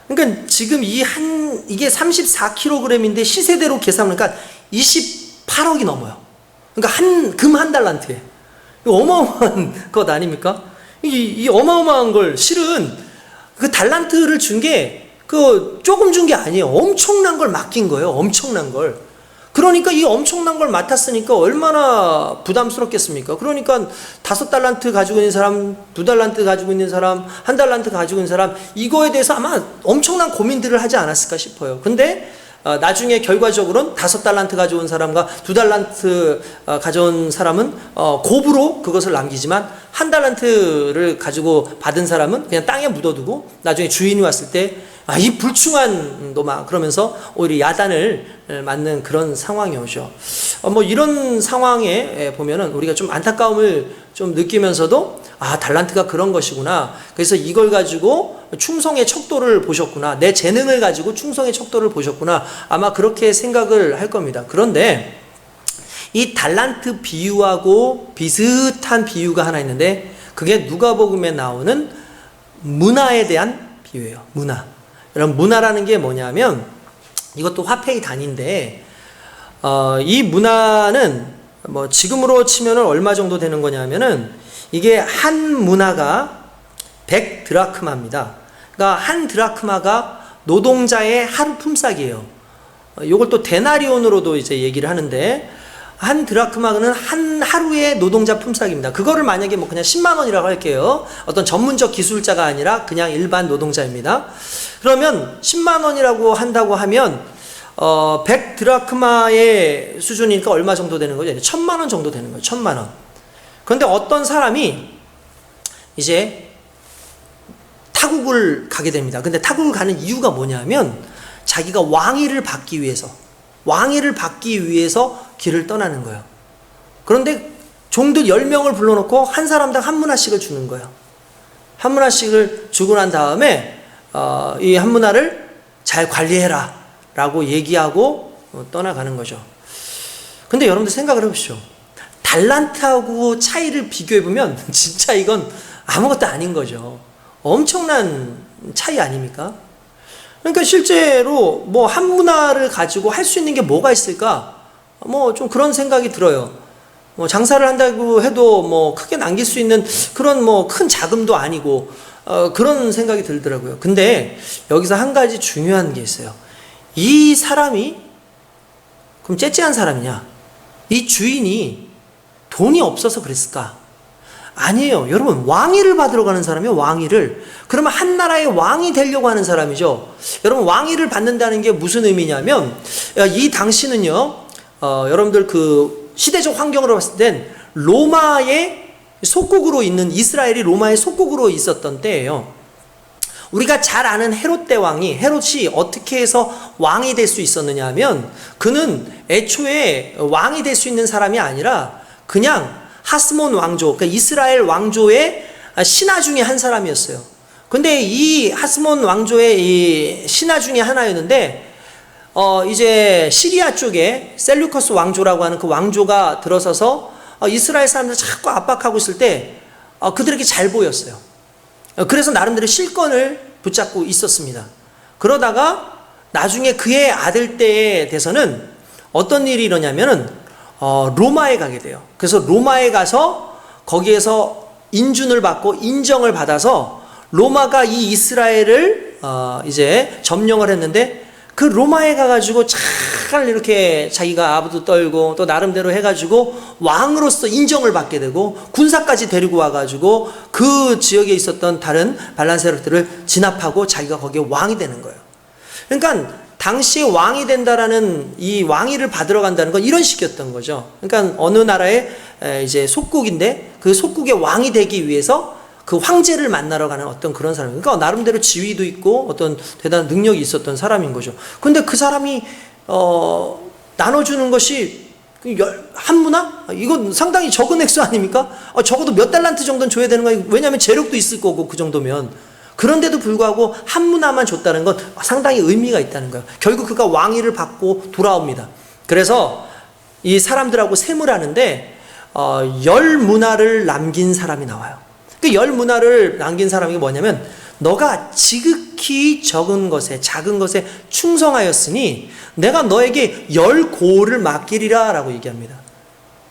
그러니까 지금 이게 34kg인데 시세대로 계산하니까 28억이 넘어요. 그러니까 금 한 달란트에. 이거 어마어마한 것 아닙니까? 이 어마어마한 걸 실은 그 달란트를 준 게 조금 준 게 아니에요. 엄청난 걸 맡긴 거예요. 엄청난 걸. 그러니까 이 엄청난 걸 맡았으니까 얼마나 부담스럽겠습니까? 그러니까 5달란트 가지고 있는 사람, 2달란트 가지고 있는 사람, 1달란트 가지고 있는 사람, 이거에 대해서 아마 엄청난 고민들을 하지 않았을까 싶어요. 근데 나중에 결과적으로는 5달란트 가져온 사람과 2달란트 가져온 사람은 곱으로 그것을 남기지만 1달란트를 가지고 받은 사람은 그냥 땅에 묻어두고 나중에 주인이 왔을 때 이 불충한 놈아 그러면서 오히려 야단을 맞는 그런 상황이 오죠. 뭐 이런 상황에 보면은 우리가 좀 안타까움을 좀 느끼면서도 달란트가 그런 것이구나. 그래서 이걸 가지고 충성의 척도를 보셨구나. 내 재능을 가지고 충성의 척도를 보셨구나. 아마 그렇게 생각을 할 겁니다. 그런데 이 달란트 비유하고 비슷한 비유가 하나 있는데 그게 누가복음에 나오는 문화에 대한 비유예요. 문화. 여러분 문화라는 게 뭐냐면 이것도 화폐의 단위인데 이 문화는 뭐 지금으로 치면은 얼마 정도 되는 거냐면은 이게 한 문화가 100드라크마입니다. 그러니까 한 드라크마가 노동자의 하루 품삯이에요. 이걸 또 데나리온으로도 이제 얘기를 하는데 한 드라크마는 한 하루의 노동자 품삯입니다. 그거를 만약에 뭐 그냥 10만 원이라고 할게요. 어떤 전문적 기술자가 아니라 그냥 일반 노동자입니다. 그러면 10만 원이라고 한다고 하면 100드라크마의 수준이니까 얼마 정도 되는 거죠? 1000만 원 정도 되는 거예요. 1000만 원. 그런데 어떤 사람이 이제 타국을 가게 됩니다. 근데 타국을 가는 이유가 뭐냐면 자기가 왕위를 받기 위해서 길을 떠나는 거예요. 그런데 종들 10명을 불러놓고 한 사람당 한 문화씩을 주는 거예요. 한 문화씩을 주고 난 다음에 이 한 문화를 잘 관리해라 라고 얘기하고 떠나가는 거죠. 근데 여러분들 생각을 해보시죠. 달란트하고 차이를 비교해보면 진짜 이건 아무것도 아닌 거죠. 엄청난 차이 아닙니까? 그러니까 실제로 뭐 한 문화를 가지고 할 수 있는 게 뭐가 있을까? 뭐 좀 그런 생각이 들어요. 뭐 장사를 한다고 해도 뭐 크게 남길 수 있는 그런 뭐 큰 자금도 아니고 그런 생각이 들더라고요. 근데 여기서 한 가지 중요한 게 있어요. 이 사람이 그럼 째째한 사람이냐? 이 주인이 돈이 없어서 그랬을까? 아니에요. 여러분 왕위를 받으러 가는 사람이요. 왕위를. 그러면 한 나라의 왕이 되려고 하는 사람이죠. 여러분 왕위를 받는다는 게 무슨 의미냐면 이 당시는요. 여러분들 그 시대적 환경으로 봤을 땐 로마의 속국으로 있는 이스라엘이 로마의 속국으로 있었던 때예요. 우리가 잘 아는 헤롯 대왕이 헤롯이 어떻게 해서 왕이 될 수 있었느냐 하면 그는 애초에 왕이 될 수 있는 사람이 아니라 그냥 하스몬 왕조, 그러니까 이스라엘 왕조의 신하 중에 한 사람이었어요. 근데 이 하스몬 왕조의 이 신하 중에 하나였는데 이제 시리아 쪽에 셀루커스 왕조라고 하는 그 왕조가 들어서서 이스라엘 사람들을 자꾸 압박하고 있을 때 그들에게 잘 보였어요. 그래서 나름대로 실권을 붙잡고 있었습니다. 그러다가 나중에 그의 아들 때에 돼서는 어떤 일이 일어나냐면은 로마에 가게 돼요. 그래서 로마에 가서 거기에서 인준을 받고 인정을 받아서 로마가 이 이스라엘을 이제 점령을 했는데 그 로마에 가가지고 참 잘 이렇게 자기가 아부도 떨고 또 나름대로 해가지고 왕으로서 인정을 받게 되고 군사까지 데리고 와가지고 그 지역에 있었던 다른 반란 세력들을 진압하고 자기가 거기에 왕이 되는 거예요. 그러니까 당시에 왕이 된다라는 이 왕위를 받으러 간다는 건 이런 식이었던 거죠. 그러니까 어느 나라의 이제 속국인데 그 속국의 왕이 되기 위해서 그 황제를 만나러 가는 어떤 그런 사람. 그러니까 나름대로 지위도 있고 어떤 대단한 능력이 있었던 사람인 거죠. 근데 그 사람이 나눠주는 것이 한 문화? 이건 상당히 적은 액수 아닙니까? 적어도 몇 달란트 정도는 줘야 되는 거예요. 왜냐하면 재력도 있을 거고 그 정도면. 그런데도 불구하고 한 문화만 줬다는 건 상당히 의미가 있다는 거예요. 결국 그가 왕위를 받고 돌아옵니다. 그래서 이 사람들하고 셈을 하는데 10문화를 남긴 사람이 나와요. 그 10문화를 남긴 사람이 뭐냐면 너가 지극히 적은 것에 작은 것에 충성하였으니 내가 너에게 10고을을 맡기리라 라고 얘기합니다.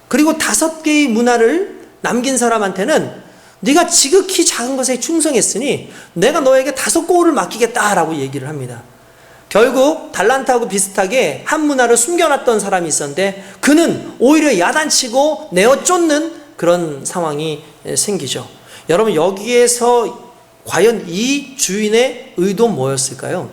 그리고 5개의 문화를 남긴 사람한테는 네가 지극히 작은 것에 충성했으니 내가 너에게 5고을을 맡기겠다라고 얘기를 합니다. 결국 달란트하고 비슷하게 한 문화를 숨겨놨던 사람이 있었는데 그는 오히려 야단치고 내어 쫓는 그런 상황이 생기죠. 여러분 여기에서 과연 이 주인의 의도 뭐였을까요?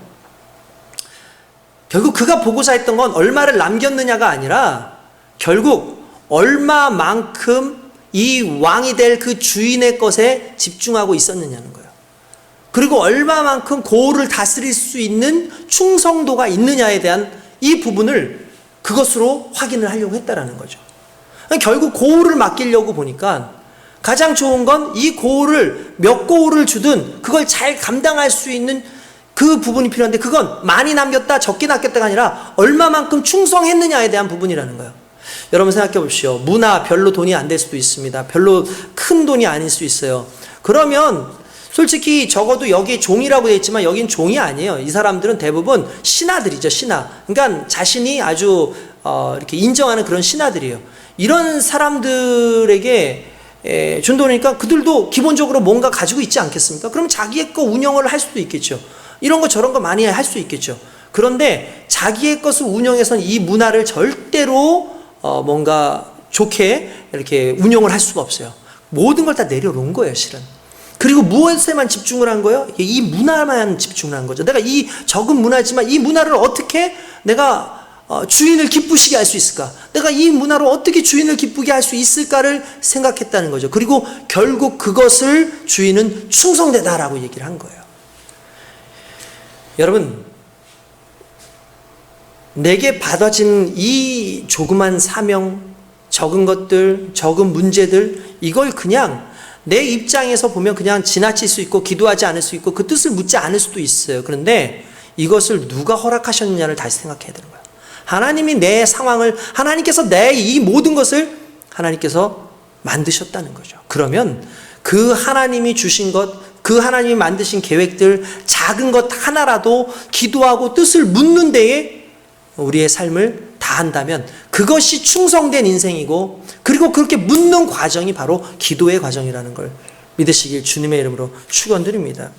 결국 그가 보고자 했던 건 얼마를 남겼느냐가 아니라 결국 얼마만큼 이 왕이 될 그 주인의 것에 집중하고 있었느냐는 거예요. 그리고 얼마만큼 고을을 다스릴 수 있는 충성도가 있느냐에 대한 이 부분을 그것으로 확인을 하려고 했다라는 거죠. 결국 고을을 맡기려고 보니까 가장 좋은 건 이 고을을 몇 고을을 주든 그걸 잘 감당할 수 있는 그 부분이 필요한데 그건 많이 남겼다 적게 남겼다가 아니라 얼마만큼 충성했느냐에 대한 부분이라는 거예요. 여러분 생각해 보십시오. 문화 별로 돈이 안 될 수도 있습니다. 별로 큰 돈이 아닐 수 있어요. 그러면 솔직히 적어도 여기 종이라고 되어 있지만 여긴 종이 아니에요. 이 사람들은 대부분 신하들이죠. 신하. 그러니까 자신이 아주 이렇게 인정하는 그런 신하들이에요. 이런 사람들에게 준 돈이니까 그들도 기본적으로 뭔가 가지고 있지 않겠습니까? 그럼 자기의 거 운영을 할 수도 있겠죠. 이런 거 저런 거 많이 할 수 있겠죠. 그런데 자기의 것을 운영해서는 이 문화를 절대로 뭔가 좋게 이렇게 운영을 할 수가 없어요. 모든 걸 다 내려놓은 거예요, 실은. 그리고 무엇에만 집중을 한 거예요? 이 문화만 집중을 한 거죠. 내가 이 적은 문화지만 이 문화를 어떻게 내가 주인을 기쁘시게 할 수 있을까? 내가 이 문화로 어떻게 주인을 기쁘게 할 수 있을까를 생각했다는 거죠. 그리고 결국 그것을 주인은 충성되다라고 얘기를 한 거예요. 여러분, 내게 받아진 이 조그만 사명, 적은 것들, 적은 문제들, 이걸 그냥 내 입장에서 보면 그냥 지나칠 수 있고 기도하지 않을 수 있고 그 뜻을 묻지 않을 수도 있어요. 그런데 이것을 누가 허락하셨느냐를 다시 생각해야 되는 거예요. 하나님이 내 상황을, 하나님께서 내 이 모든 것을 하나님께서 만드셨다는 거죠. 그러면 그 하나님이 주신 것, 그 하나님이 만드신 계획들, 작은 것 하나라도 기도하고 뜻을 묻는 데에 우리의 삶을 다한다면 그것이 충성된 인생이고, 그리고 그렇게 묻는 과정이 바로 기도의 과정이라는 걸 믿으시길 주님의 이름으로 축원드립니다.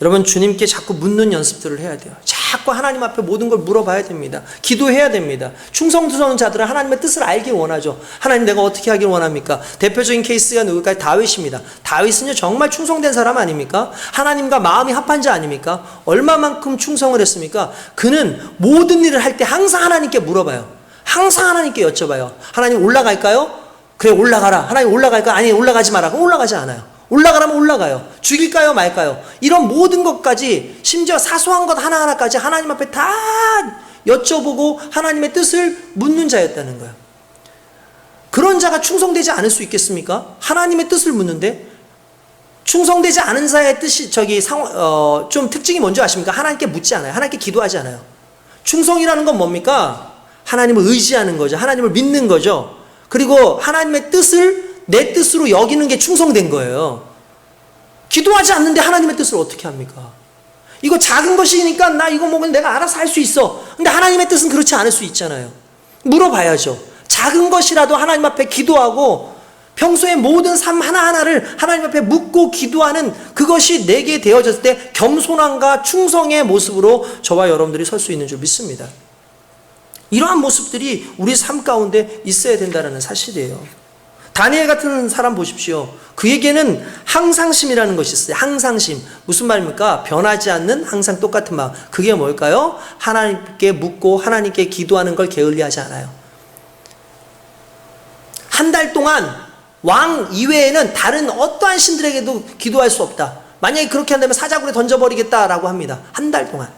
여러분, 주님께 자꾸 묻는 연습들을 해야 돼요. 자꾸 하나님 앞에 모든 걸 물어봐야 됩니다. 기도해야 됩니다. 충성스러운 자들은 하나님의 뜻을 알길 원하죠. 하나님, 내가 어떻게 하길 원합니까? 대표적인 케이스가 누굴까요? 다윗입니다. 다윗은요 정말 충성된 사람 아닙니까? 하나님과 마음이 합한 자 아닙니까? 얼마만큼 충성을 했습니까? 그는 모든 일을 할 때 항상 하나님께 물어봐요. 항상 하나님께 여쭤봐요. 하나님, 올라갈까요? 그래, 올라가라. 하나님, 올라갈까? 아니, 올라가지 마라. 그럼 올라가지 않아요. 올라가라면 올라가요. 죽일까요, 말까요? 이런 모든 것까지, 심지어 사소한 것 하나하나까지 하나님 앞에 다 여쭤보고 하나님의 뜻을 묻는 자였다는 거예요. 그런 자가 충성되지 않을 수 있겠습니까? 하나님의 뜻을 묻는데, 충성되지 않은 자의 뜻이 좀 특징이 뭔지 아십니까? 하나님께 묻지 않아요. 하나님께 기도하지 않아요. 충성이라는 건 뭡니까? 하나님을 의지하는 거죠. 하나님을 믿는 거죠. 그리고 하나님의 뜻을 내 뜻으로 여기는 게 충성된 거예요. 기도하지 않는데 하나님의 뜻을 어떻게 합니까? 이거 작은 것이니까 나 이거 먹으면 내가 알아서 할 수 있어. 근데 하나님의 뜻은 그렇지 않을 수 있잖아요. 물어봐야죠. 작은 것이라도 하나님 앞에 기도하고 평소에 모든 삶 하나하나를 하나님 앞에 묻고 기도하는 그것이 내게 되어졌을 때 겸손함과 충성의 모습으로 저와 여러분들이 설 수 있는 줄 믿습니다. 이러한 모습들이 우리 삶 가운데 있어야 된다는 사실이에요. 다니엘 같은 사람 보십시오. 그에게는 항상심이라는 것이 있어요. 항상심. 무슨 말입니까? 변하지 않는 항상 똑같은 마음. 그게 뭘까요? 하나님께 묻고 하나님께 기도하는 걸 게을리하지 않아요. 한 달 동안 왕 이외에는 다른 어떠한 신들에게도 기도할 수 없다. 만약에 그렇게 한다면 사자굴에 던져버리겠다라고 합니다. 한 달 동안.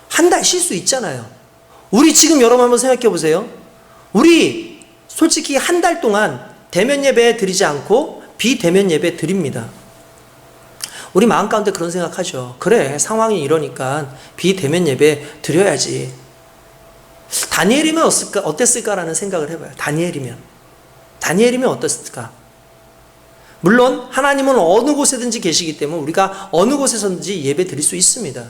한 달 쉴 수 있잖아요. 우리 지금 여러분 한번 생각해 보세요. 우리 솔직히 한 달 동안 대면 예배 드리지 않고 비대면 예배 드립니다. 우리 마음 가운데 그런 생각하죠. 그래, 상황이 이러니까 비대면 예배 드려야지. 다니엘이면 어땠을까라는 생각을 해봐요. 다니엘이면 어땠을까? 물론 하나님은 어느 곳에든지 계시기 때문에 우리가 어느 곳에서든지 예배 드릴 수 있습니다.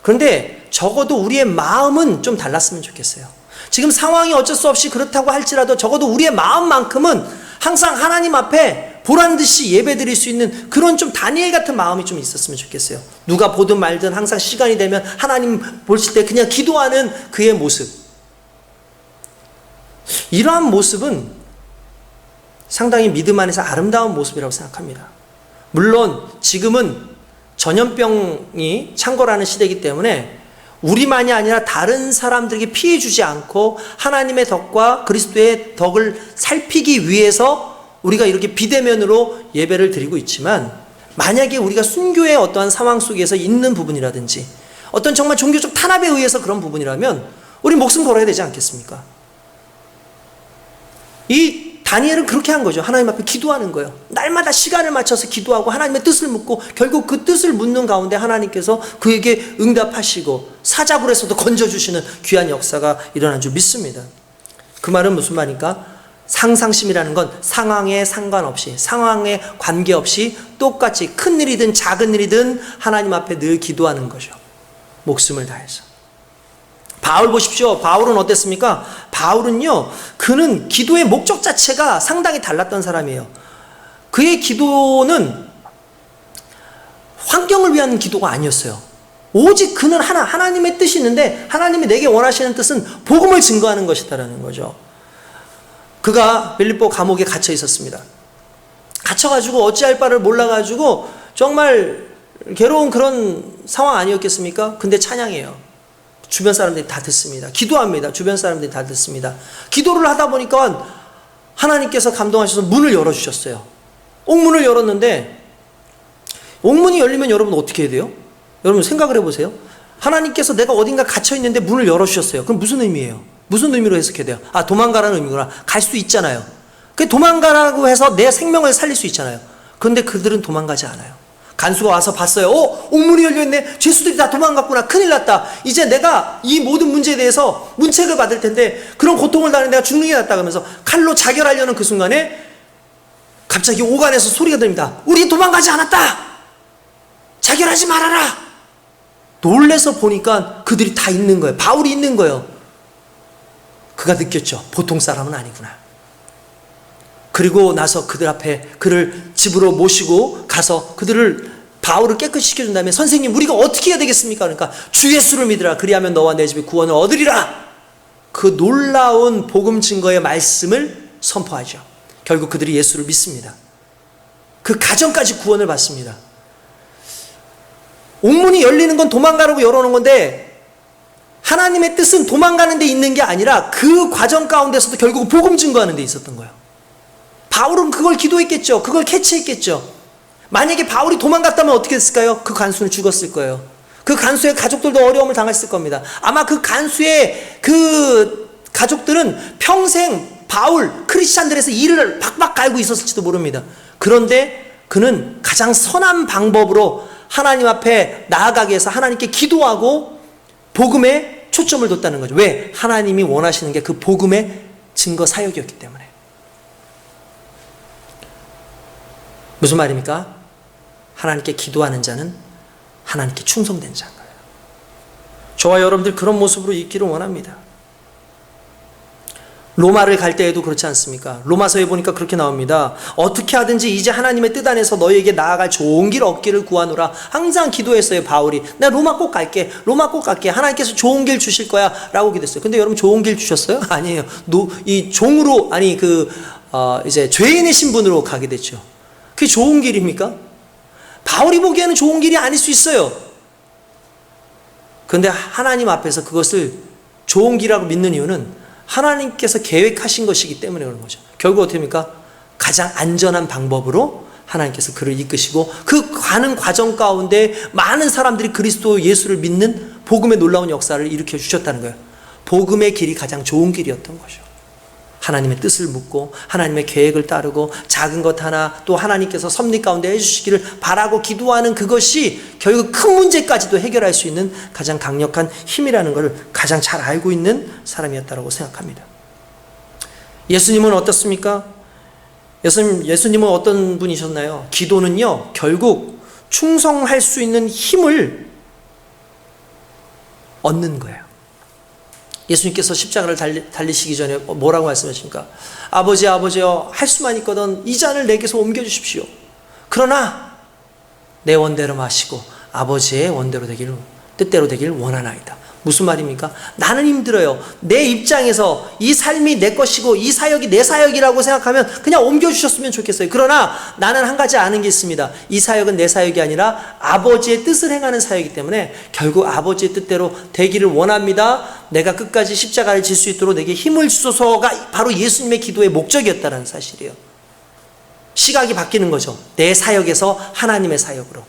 그런데 적어도 우리의 마음은 좀 달랐으면 좋겠어요. 지금 상황이 어쩔 수 없이 그렇다고 할지라도 적어도 우리의 마음만큼은 항상 하나님 앞에 보란듯이 예배 드릴 수 있는 그런 좀 다니엘 같은 마음이 좀 있었으면 좋겠어요. 누가 보든 말든 항상 시간이 되면 하나님 보실 때 그냥 기도하는 그의 모습. 이러한 모습은 상당히 믿음 안에서 아름다운 모습이라고 생각합니다. 물론 지금은 전염병이 창궐하는 시대이기 때문에 우리만이 아니라 다른 사람들에게 피해 주지 않고 하나님의 덕과 그리스도의 덕을 살피기 위해서 우리가 이렇게 비대면으로 예배를 드리고 있지만, 만약에 우리가 순교의 어떠한 상황 속에서 있는 부분이라든지 어떤 정말 종교적 탄압에 의해서 그런 부분이라면 우리 목숨 걸어야 되지 않겠습니까? 이 다니엘은 그렇게 한 거죠. 하나님 앞에 기도하는 거예요. 날마다 시간을 맞춰서 기도하고 하나님의 뜻을 묻고, 결국 그 뜻을 묻는 가운데 하나님께서 그에게 응답하시고 사자굴에서도 건져주시는 귀한 역사가 일어난 줄 믿습니다. 그 말은 무슨 말입니까? 상상심이라는 건 상황에 상관없이, 상황에 관계없이 똑같이 큰 일이든 작은 일이든 하나님 앞에 늘 기도하는 거죠. 목숨을 다해서. 바울 보십시오. 바울은 어땠습니까? 바울은요, 그는 기도의 목적 자체가 상당히 달랐던 사람이에요. 그의 기도는 환경을 위한 기도가 아니었어요. 오직 그는 하나님의 뜻이 있는데 하나님이 내게 원하시는 뜻은 복음을 증거하는 것이다라는 거죠. 그가 빌립보 감옥에 갇혀 있었습니다. 갇혀가지고 어찌할 바를 몰라가지고 정말 괴로운 그런 상황 아니었겠습니까? 근데 찬양해요. 주변 사람들이 다 듣습니다. 기도합니다. 주변 사람들이 다 듣습니다. 기도를 하다 보니까 하나님께서 감동하셔서 문을 열어주셨어요. 옥문을 열었는데, 옥문이 열리면 여러분 어떻게 해야 돼요? 여러분 생각을 해보세요. 하나님께서 내가 어딘가 갇혀있는데 문을 열어주셨어요. 그럼 무슨 의미예요? 무슨 의미로 해석해야 돼요? 아, 도망가라는 의미구나. 갈 수 있잖아요. 그 도망가라고 해서 내 생명을 살릴 수 있잖아요. 그런데 그들은 도망가지 않아요. 간수가 와서 봤어요. 옥문이 열려있네. 죄수들이 다 도망갔구나. 큰일 났다. 이제 내가 이 모든 문제에 대해서 문책을 받을 텐데 그런 고통을 당하는 내가 죽는 게 낫다. 그러면서 칼로 자결하려는 그 순간에 갑자기 오간에서 소리가 들립니다. 우리 도망가지 않았다. 자결하지 말아라. 놀래서 보니까 그들이 다 있는 거예요. 바울이 있는 거예요. 그가 느꼈죠. 보통 사람은 아니구나. 그리고 나서 그들 앞에 그를 집으로 모시고 가서 바울을 깨끗이 시켜준 다음에, 선생님 우리가 어떻게 해야 되겠습니까? 그러니까 주 예수를 믿으라. 그리하면 너와 내 집에 구원을 얻으리라. 그 놀라운 복음 증거의 말씀을 선포하죠. 결국 그들이 예수를 믿습니다. 그 가정까지 구원을 받습니다. 옥문이 열리는 건 도망가라고 열어놓은 건데 하나님의 뜻은 도망가는 데 있는 게 아니라 그 과정 가운데서도 결국 복음 증거하는 데 있었던 거예요. 바울은 그걸 기도했겠죠. 그걸 캐치했겠죠. 만약에 바울이 도망갔다면 어떻게 했을까요? 그 간수는 죽었을 거예요. 그 간수의 가족들도 어려움을 당했을 겁니다. 아마 그 간수의 그 가족들은 평생 바울, 크리스찬들에서 이를 박박 갈고 있었을지도 모릅니다. 그런데 그는 가장 선한 방법으로 하나님 앞에 나아가기 위해서 하나님께 기도하고 복음에 초점을 뒀다는 거죠. 왜? 하나님이 원하시는 게 그 복음의 증거 사역이었기 때문에. 무슨 말입니까? 하나님께 기도하는 자는 하나님께 충성된 자인 거예요. 저와 여러분들 그런 모습으로 있기를 원합니다. 로마를 갈 때에도 그렇지 않습니까? 로마서에 보니까 그렇게 나옵니다. 어떻게 하든지 이제 하나님의 뜻 안에서 너희에게 나아갈 좋은 길 얻기를 구하노라. 항상 기도했어요, 바울이. 나 로마 꼭 갈게. 로마 꼭 갈게. 하나님께서 좋은 길 주실 거야. 라고 기도했어요. 근데 여러분 좋은 길 주셨어요? 아니에요. 이 종으로, 이제 죄인의 신분으로 가게 됐죠. 그게 좋은 길입니까? 바울이 보기에는 좋은 길이 아닐 수 있어요. 그런데 하나님 앞에서 그것을 좋은 길이라고 믿는 이유는 하나님께서 계획하신 것이기 때문에 그런 거죠. 결국 어떻게 됩니까? 가장 안전한 방법으로 하나님께서 그를 이끄시고 그 가는 과정 가운데 많은 사람들이 그리스도 예수를 믿는 복음의 놀라운 역사를 일으켜 주셨다는 거예요. 복음의 길이 가장 좋은 길이었던 거죠. 하나님의 뜻을 묻고 하나님의 계획을 따르고 작은 것 하나 또 하나님께서 섭리 가운데 해주시기를 바라고 기도하는 그것이 결국 큰 문제까지도 해결할 수 있는 가장 강력한 힘이라는 것을 가장 잘 알고 있는 사람이었다고 생각합니다. 예수님은 어떻습니까? 예수님은 어떤 분이셨나요? 기도는요, 결국 충성할 수 있는 힘을 얻는 거예요. 예수님께서 십자가를 달리시기 전에 뭐라고 말씀하십니까? 아버지여, 할 수만 있거든 이 잔을 내게서 옮겨주십시오. 그러나 내 원대로 마시고 아버지의 뜻대로 되기를 원하나이다. 무슨 말입니까? 나는 힘들어요. 내 입장에서 이 삶이 내 것이고 이 사역이 내 사역이라고 생각하면 그냥 옮겨주셨으면 좋겠어요. 그러나 나는 한 가지 아는 게 있습니다. 이 사역은 내 사역이 아니라 아버지의 뜻을 행하는 사역이기 때문에 결국 아버지의 뜻대로 되기를 원합니다. 내가 끝까지 십자가를 질 수 있도록 내게 힘을 주소서가 바로 예수님의 기도의 목적이었다는 사실이에요. 시각이 바뀌는 거죠. 내 사역에서 하나님의 사역으로.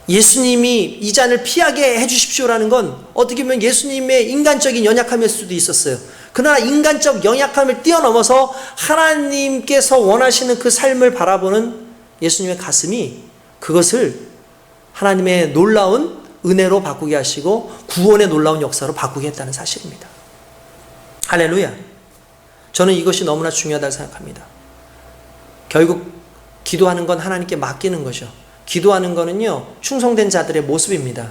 예수님이 이 잔을 피하게 해주십시오라는 건 어떻게 보면 예수님의 인간적인 연약함일 수도 있었어요. 그러나 인간적 연약함을 뛰어넘어서 하나님께서 원하시는 그 삶을 바라보는 예수님의 가슴이 그것을 하나님의 놀라운 은혜로 바꾸게 하시고 구원의 놀라운 역사로 바꾸게 했다는 사실입니다. 할렐루야. 저는 이것이 너무나 중요하다고 생각합니다. 결국 기도하는 건 하나님께 맡기는 거죠. 기도하는 것은요, 충성된 자들의 모습입니다.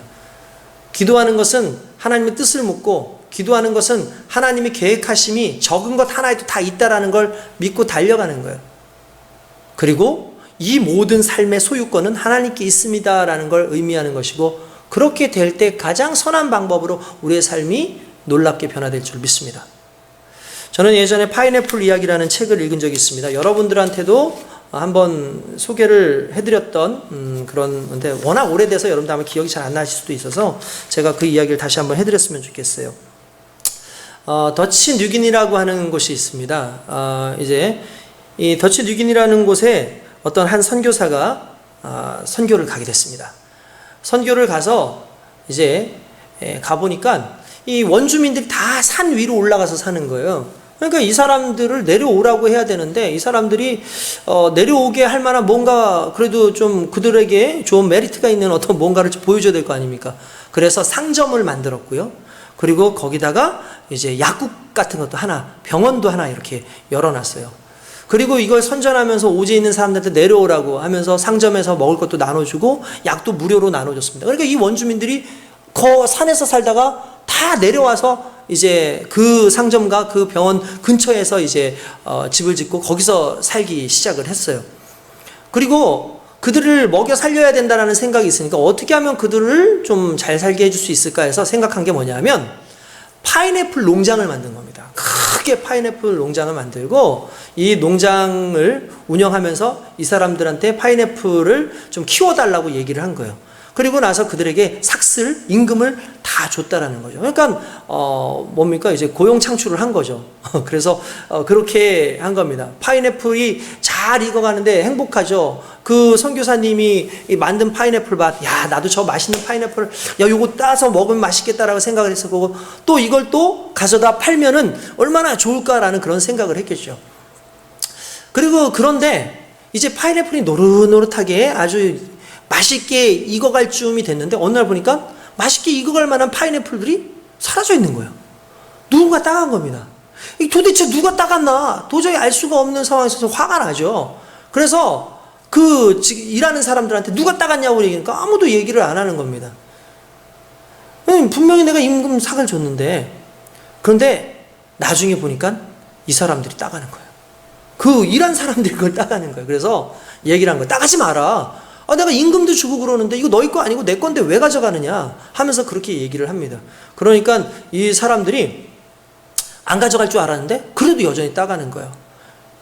기도하는 것은 하나님의 뜻을 묻고, 기도하는 것은 하나님의 계획하심이 적은 것 하나에도 다 있다라는 걸 믿고 달려가는 거예요. 그리고 이 모든 삶의 소유권은 하나님께 있습니다라는 걸 의미하는 것이고, 그렇게 될 때 가장 선한 방법으로 우리의 삶이 놀랍게 변화될 줄 믿습니다. 저는 예전에 파인애플 이야기라는 책을 읽은 적이 있습니다. 여러분들한테도 한번 소개를 해드렸던 그런데 워낙 오래돼서 여러분들 아마 기억이 잘 안 나실 수도 있어서 제가 그 이야기를 다시 한번 해드렸으면 좋겠어요. 더치 뉴기니라고 하는 곳이 있습니다. 이제 이 더치 뉴기니라는 곳에 어떤 한 선교사가 선교를 가게 됐습니다. 선교를 가서 이제 가보니까 이 원주민들이 다 산 위로 올라가서 사는 거예요. 그러니까 이 사람들을 내려오라고 해야 되는데 이 사람들이 내려오게 할 만한 뭔가 그래도 좀 그들에게 좋은 메리트가 있는 어떤 뭔가를 좀 보여줘야 될 거 아닙니까? 그래서 상점을 만들었고요. 그리고 거기다가 이제 약국 같은 것도 하나, 병원도 하나 이렇게 열어놨어요. 그리고 이걸 선전하면서 오지에 있는 사람들한테 내려오라고 하면서 상점에서 먹을 것도 나눠주고 약도 무료로 나눠줬습니다. 그러니까 이 원주민들이 그 산에서 살다가 다 내려와서 이제 그 상점과 그 병원 근처에서 이제 집을 짓고 거기서 살기 시작을 했어요. 그리고 그들을 먹여 살려야 된다는 생각이 있으니까 어떻게 하면 그들을 좀 잘 살게 해줄 수 있을까 해서 생각한 게 뭐냐면 파인애플 농장을 만든 겁니다. 크게 파인애플 농장을 만들고 이 농장을 운영하면서 이 사람들한테 파인애플을 좀 키워달라고 얘기를 한 거예요. 그리고 나서 그들에게 삭슬, 임금을 다 줬다라는 거죠. 그러니까 뭡니까? 이제 고용 창출을 한 거죠. 그래서 그렇게 한 겁니다. 파인애플이 잘 익어가는데 행복하죠. 그 선교사님이 만든 파인애플 밭, 야 나도 저 맛있는 파인애플, 야 요거 따서 먹으면 맛있겠다라고 생각을 했었고 또 이걸 또 가져다 팔면은 얼마나 좋을까라는 그런 생각을 했겠죠. 그리고 그런데 이제 파인애플이 노릇노릇하게 아주 맛있게 익어갈 쯤이 됐는데 어느 날 보니까 맛있게 익어갈 만한 파인애플들이 사라져 있는 거예요. 누군가 따간 겁니다. 도대체 누가 따갔나 도저히 알 수가 없는 상황에서 화가 나죠. 그래서 그 일하는 사람들한테 누가 따갔냐고 얘기하니까 아무도 얘기를 안 하는 겁니다. 분명히 내가 임금삭을 줬는데 그런데 나중에 보니까 이 사람들이 따가는 거예요. 그 일한 사람들이 그걸 따가는 거예요. 그래서 얘기를 한 거예요. 따가지 마라. 내가 임금도 주고 그러는데 이거 너희 거 아니고 내 건데 왜 가져가느냐 하면서 그렇게 얘기를 합니다. 그러니까 이 사람들이 안 가져갈 줄 알았는데 그래도 여전히 따가는 거예요.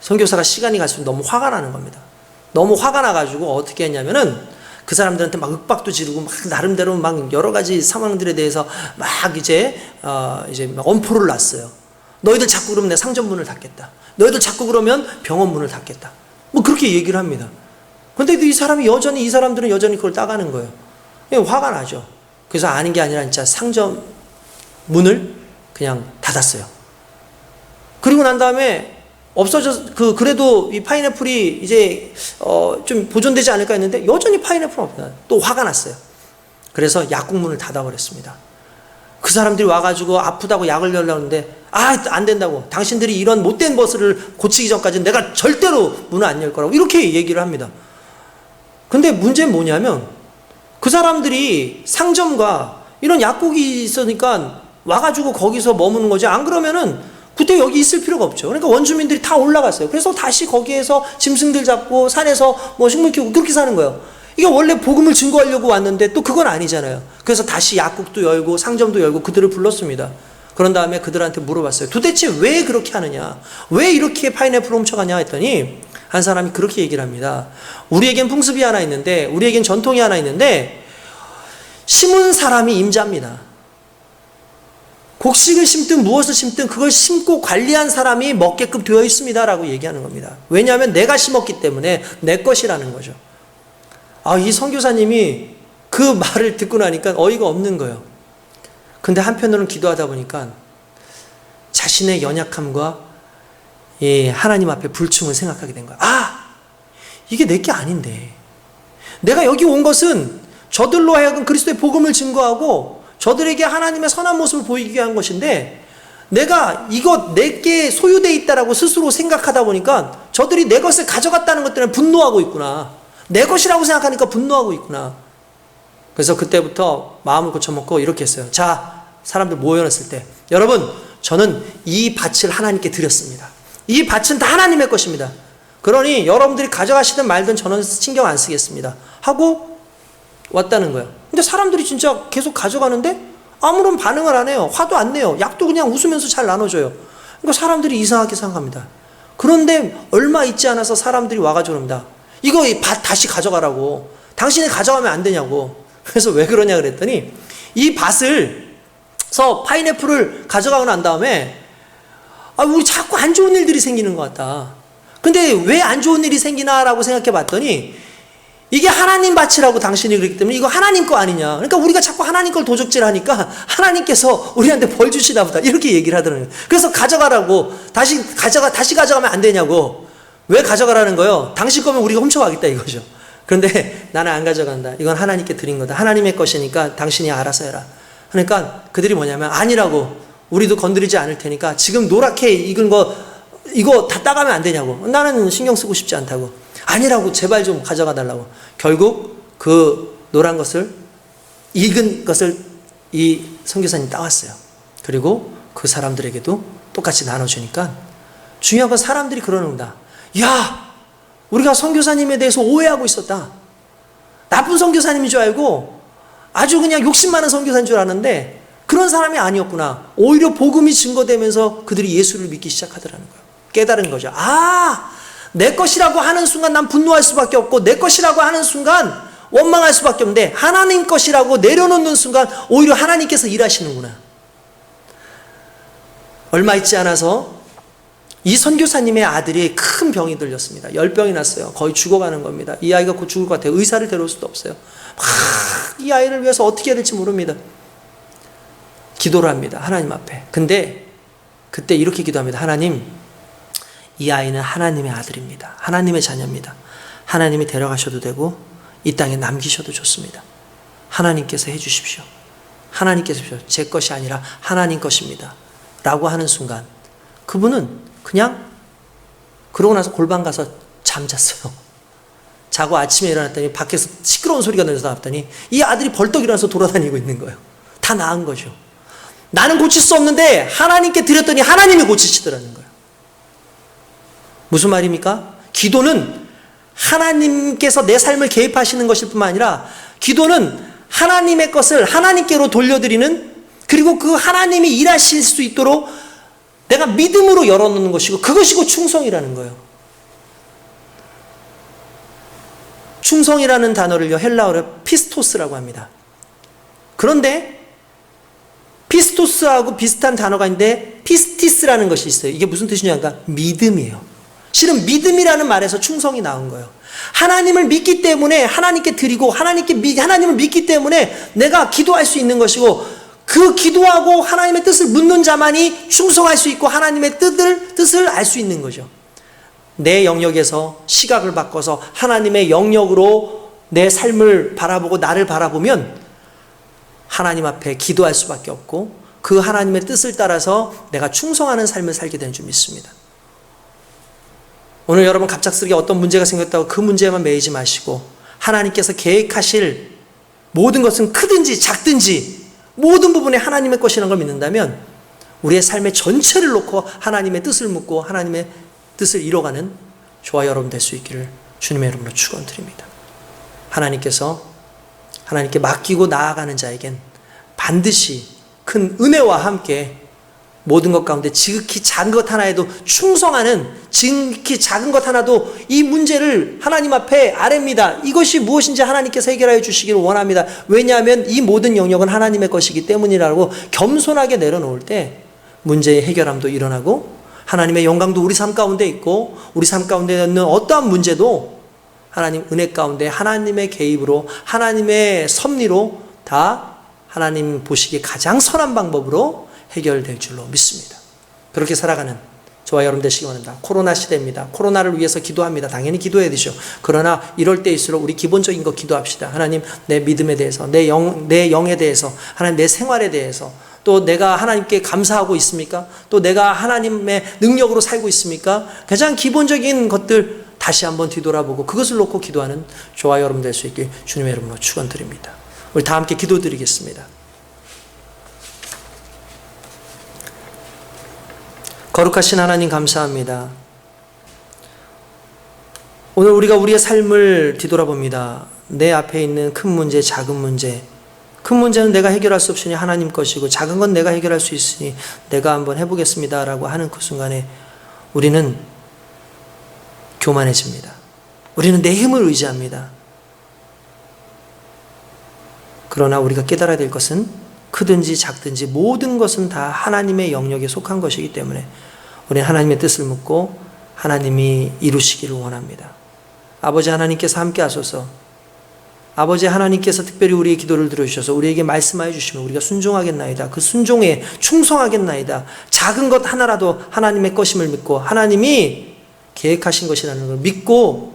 선교사가 시간이 갈수록 너무 화가 나는 겁니다. 너무 화가 나가지고 어떻게 했냐면은 그 사람들한테 막 윽박도 지르고 막 나름대로 막 여러 가지 상황들에 대해서 막 이제 막 엄포를 놨어요. 너희들 자꾸 그러면 내 상점 문을 닫겠다. 너희들 자꾸 그러면 병원 문을 닫겠다. 뭐 그렇게 얘기를 합니다. 근데 이 사람들은 여전히 그걸 따가는 거예요. 화가 나죠. 그래서 아는 게 아니라 진짜 상점 문을 그냥 닫았어요. 그리고 난 다음에 그래도 이 파인애플이 이제 좀 보존되지 않을까 했는데 여전히 파인애플은 없다. 또 화가 났어요. 그래서 약국문을 닫아버렸습니다. 그 사람들이 와가지고 아프다고 약을 열려고 하는데 안 된다고. 당신들이 이런 못된 버스를 고치기 전까지는 내가 절대로 문을 안 열 거라고 이렇게 얘기를 합니다. 근데 문제는 뭐냐면 그 사람들이 상점과 이런 약국이 있으니까 와가지고 거기서 머무는 거지. 안 그러면은 그때 여기 있을 필요가 없죠. 그러니까 원주민들이 다 올라갔어요. 그래서 다시 거기에서 짐승들 잡고 산에서 뭐 식물 키우고 그렇게 사는 거예요. 이게 원래 복음을 증거하려고 왔는데 또 그건 아니잖아요. 그래서 다시 약국도 열고 상점도 열고 그들을 불렀습니다. 그런 다음에 그들한테 물어봤어요. 도대체 왜 그렇게 하느냐? 왜 이렇게 파인애플을 훔쳐가냐 했더니 한 사람이 그렇게 얘기를 합니다. 우리에겐 풍습이 하나 있는데, 우리에겐 전통이 하나 있는데 심은 사람이 임자입니다. 곡식을 심든 무엇을 심든 그걸 심고 관리한 사람이 먹게끔 되어 있습니다 라고 얘기하는 겁니다. 왜냐하면 내가 심었기 때문에 내 것이라는 거죠. 이 선교사님이 그 말을 듣고 나니까 어이가 없는 거예요. 근데 한편으로는 기도하다 보니까 자신의 연약함과 하나님 앞에 불충을 생각하게 된 거야. 이게 내 게 아닌데. 내가 여기 온 것은 저들로 하여금 그리스도의 복음을 증거하고 저들에게 하나님의 선한 모습을 보이게 한 것인데 내가 이거 내게 소유되어 있다라고 스스로 생각하다 보니까 저들이 내 것을 가져갔다는 것 때문에 분노하고 있구나. 내 것이라고 생각하니까 분노하고 있구나. 그래서 그때부터 마음을 고쳐먹고 이렇게 했어요. 자, 사람들 모여놨을 때 여러분, 저는 이 밭을 하나님께 드렸습니다. 이 밭은 다 하나님의 것입니다. 그러니 여러분들이 가져가시든 말든 저는 신경 안 쓰겠습니다 하고 왔다는 거예요. 근데 사람들이 진짜 계속 가져가는데 아무런 반응을 안 해요. 화도 안 내요. 약도 그냥 웃으면서 잘 나눠줘요. 그러니까 사람들이 이상하게 생각합니다. 그런데 얼마 있지 않아서 사람들이 와가지고 그럽니다. 이거 이 밭 다시 가져가라고. 당신이 가져가면 안 되냐고. 그래서 왜 그러냐 그랬더니 이 밭을서 파인애플을 가져가고 난 다음에 우리 자꾸 안 좋은 일들이 생기는 것 같다. 근데 왜 안 좋은 일이 생기나라고 생각해 봤더니 이게 하나님 밭이라고 당신이 그랬기 때문에 이거 하나님 거 아니냐. 그러니까 우리가 자꾸 하나님 걸 도적질하니까 하나님께서 우리한테 벌 주시나 보다. 이렇게 얘기를 하더라고요. 그래서 가져가라고. 다시 가져가면 안 되냐고. 왜 가져가라는 거예요? 당신 거면 우리가 훔쳐가겠다 이거죠. 그런데 나는 안 가져간다. 이건 하나님께 드린 거다. 하나님의 것이니까 당신이 알아서 해라. 그러니까 그들이 뭐냐면 아니라고. 우리도 건드리지 않을 테니까 지금 노랗게 익은 거 이거 다 따가면 안 되냐고. 나는 신경 쓰고 싶지 않다고. 아니라고. 제발 좀 가져가 달라고. 결국 그 노란 것을 익은 것을 이 선교사님이 따왔어요. 그리고 그 사람들에게도 똑같이 나눠주니까 중요한 건 사람들이 그러는 겁니다. 야, 우리가 선교사님에 대해서 오해하고 있었다. 나쁜 선교사님인 줄 알고 아주 그냥 욕심 많은 선교사인 줄 알았는데 그런 사람이 아니었구나. 오히려 복음이 증거되면서 그들이 예수를 믿기 시작하더라는 거예요. 깨달은 거죠. 내 것이라고 하는 순간 난 분노할 수밖에 없고 내 것이라고 하는 순간 원망할 수밖에 없는데 하나님 것이라고 내려놓는 순간 오히려 하나님께서 일하시는구나. 얼마 있지 않아서 이 선교사님의 아들이 큰 병이 들렸습니다. 10병이 났어요. 거의 죽어가는 겁니다. 이 아이가 곧 죽을 것 같아요. 의사를 데려올 수도 없어요. 이 아이를 위해서 어떻게 해야 될지 모릅니다. 기도를 합니다. 하나님 앞에. 근데 그때 이렇게 기도합니다. 하나님, 이 아이는 하나님의 아들입니다. 하나님의 자녀입니다. 하나님이 데려가셔도 되고 이 땅에 남기셔도 좋습니다. 하나님께서 해주십시오. 하나님께서 해주십시오. 제 것이 아니라 하나님 것입니다. 라고 하는 순간 그분은 그냥 그러고 나서 골방 가서 잠잤어요. 자고 아침에 일어났더니 밖에서 시끄러운 소리가 들려서 나왔더니 이 아들이 벌떡 일어나서 돌아다니고 있는 거예요. 다 나은 거죠. 나는 고칠 수 없는데 하나님께 드렸더니 하나님이 고치시더라는 거예요. 무슨 말입니까? 기도는 하나님께서 내 삶을 개입하시는 것일 뿐만 아니라 기도는 하나님의 것을 하나님께로 돌려드리는, 그리고 그 하나님이 일하실 수 있도록 내가 믿음으로 열어놓는 것이고, 그것이고 충성이라는 거예요. 충성이라는 단어를요, 헬라어로 피스토스라고 합니다. 그런데 피스토스하고 비슷한 단어가 있는데 피스티스라는 것이 있어요. 이게 무슨 뜻이냐니까 믿음이에요. 실은 믿음이라는 말에서 충성이 나온 거예요. 하나님을 믿기 때문에 하나님께 드리고, 하나님을 믿기 때문에 내가 기도할 수 있는 것이고, 그 기도하고 하나님의 뜻을 묻는 자만이 충성할 수 있고 하나님의 뜻을 알 수 있는 거죠. 내 영역에서 시각을 바꿔서 하나님의 영역으로 내 삶을 바라보고 나를 바라보면 하나님 앞에 기도할 수밖에 없고, 그 하나님의 뜻을 따라서 내가 충성하는 삶을 살게 되는 줄 믿습니다. 오늘 여러분 갑작스럽게 어떤 문제가 생겼다고 그 문제에만 매이지 마시고, 하나님께서 계획하실 모든 것은 크든지 작든지 모든 부분에 하나님의 것이라는 걸 믿는다면 우리의 삶의 전체를 놓고 하나님의 뜻을 묻고 하나님의 뜻을 이뤄가는 저와 여러분 될 수 있기를 주님의 이름으로 축원드립니다. 하나님께 맡기고 나아가는 자에겐 반드시 큰 은혜와 함께 모든 것 가운데 지극히 작은 것 하나에도 충성하는, 지극히 작은 것 하나도 이 문제를 하나님 앞에 아뢰입니다. 이것이 무엇인지 하나님께서 해결하여 주시기를 원합니다. 왜냐하면 이 모든 영역은 하나님의 것이기 때문이라고 겸손하게 내려놓을 때 문제의 해결함도 일어나고, 하나님의 영광도 우리 삶 가운데 있고, 우리 삶 가운데 있는 어떠한 문제도 하나님 은혜 가운데 하나님의 개입으로, 하나님의 섭리로 다 하나님 보시기에 가장 선한 방법으로 해결될 줄로 믿습니다. 그렇게 살아가는 저와 여러분 되시기 원합니다. 코로나 시대입니다. 코로나를 위해서 기도합니다. 당연히 기도해야 되죠. 그러나 이럴 때일수록 우리 기본적인 거 기도합시다. 하나님, 내 믿음에 대해서, 내 영에 대해서, 하나님 내 생활에 대해서, 또 내가 하나님께 감사하고 있습니까? 또 내가 하나님의 능력으로 살고 있습니까? 가장 기본적인 것들 다시 한번 뒤돌아보고 그것을 놓고 기도하는 저와 여러분 될 수 있길 주님의 이름으로 축원드립니다. 우리 다 함께 기도드리겠습니다. 거룩하신 하나님 감사합니다. 오늘 우리가 우리의 삶을 뒤돌아봅니다. 내 앞에 있는 큰 문제, 작은 문제. 큰 문제는 내가 해결할 수 없으니 하나님 것이고, 작은 건 내가 해결할 수 있으니 내가 한번 해보겠습니다 라고 하는 그 순간에 우리는 교만해집니다. 우리는 내 힘을 의지합니다. 그러나 우리가 깨달아야 될 것은 크든지 작든지 모든 것은 다 하나님의 영역에 속한 것이기 때문에 우리는 하나님의 뜻을 묻고 하나님이 이루시기를 원합니다. 아버지 하나님께서 함께 하소서. 아버지 하나님께서 특별히 우리의 기도를 들어주셔서 우리에게 말씀하여 주시면 우리가 순종하겠나이다. 그 순종에 충성하겠나이다. 작은 것 하나라도 하나님의 것임을 믿고 하나님이 계획하신 것이라는 걸 믿고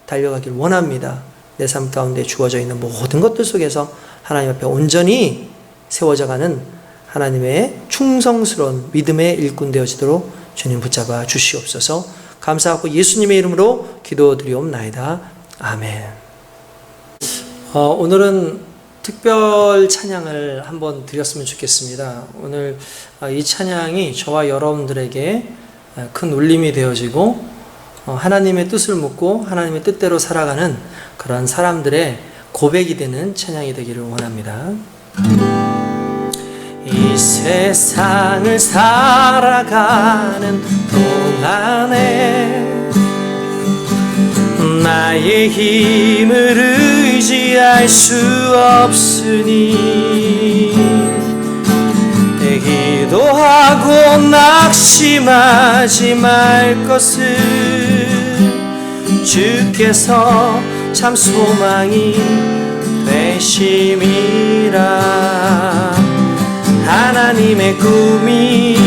달려가길 원합니다. 내 삶 가운데 주어져 있는 모든 것들 속에서 하나님 앞에 온전히 세워져가는 하나님의 충성스러운 믿음의 일꾼 되어지도록 주님 붙잡아 주시옵소서. 감사하고 예수님의 이름으로 기도드리옵나이다. 아멘. 오늘은 특별 찬양을 한번 드렸으면 좋겠습니다. 오늘 이 찬양이 저와 여러분들에게 큰 울림이 되어지고 하나님의 뜻을 묻고 하나님의 뜻대로 살아가는 그런 사람들의 고백이 되는 찬양이 되기를 원합니다. 이 세상을 살아가는 동안에 나의 힘을 의지할 수 없으니 기도하고 낙심하지 말 것을 주께서 참 소망이 되심이라. 하나님의 꿈이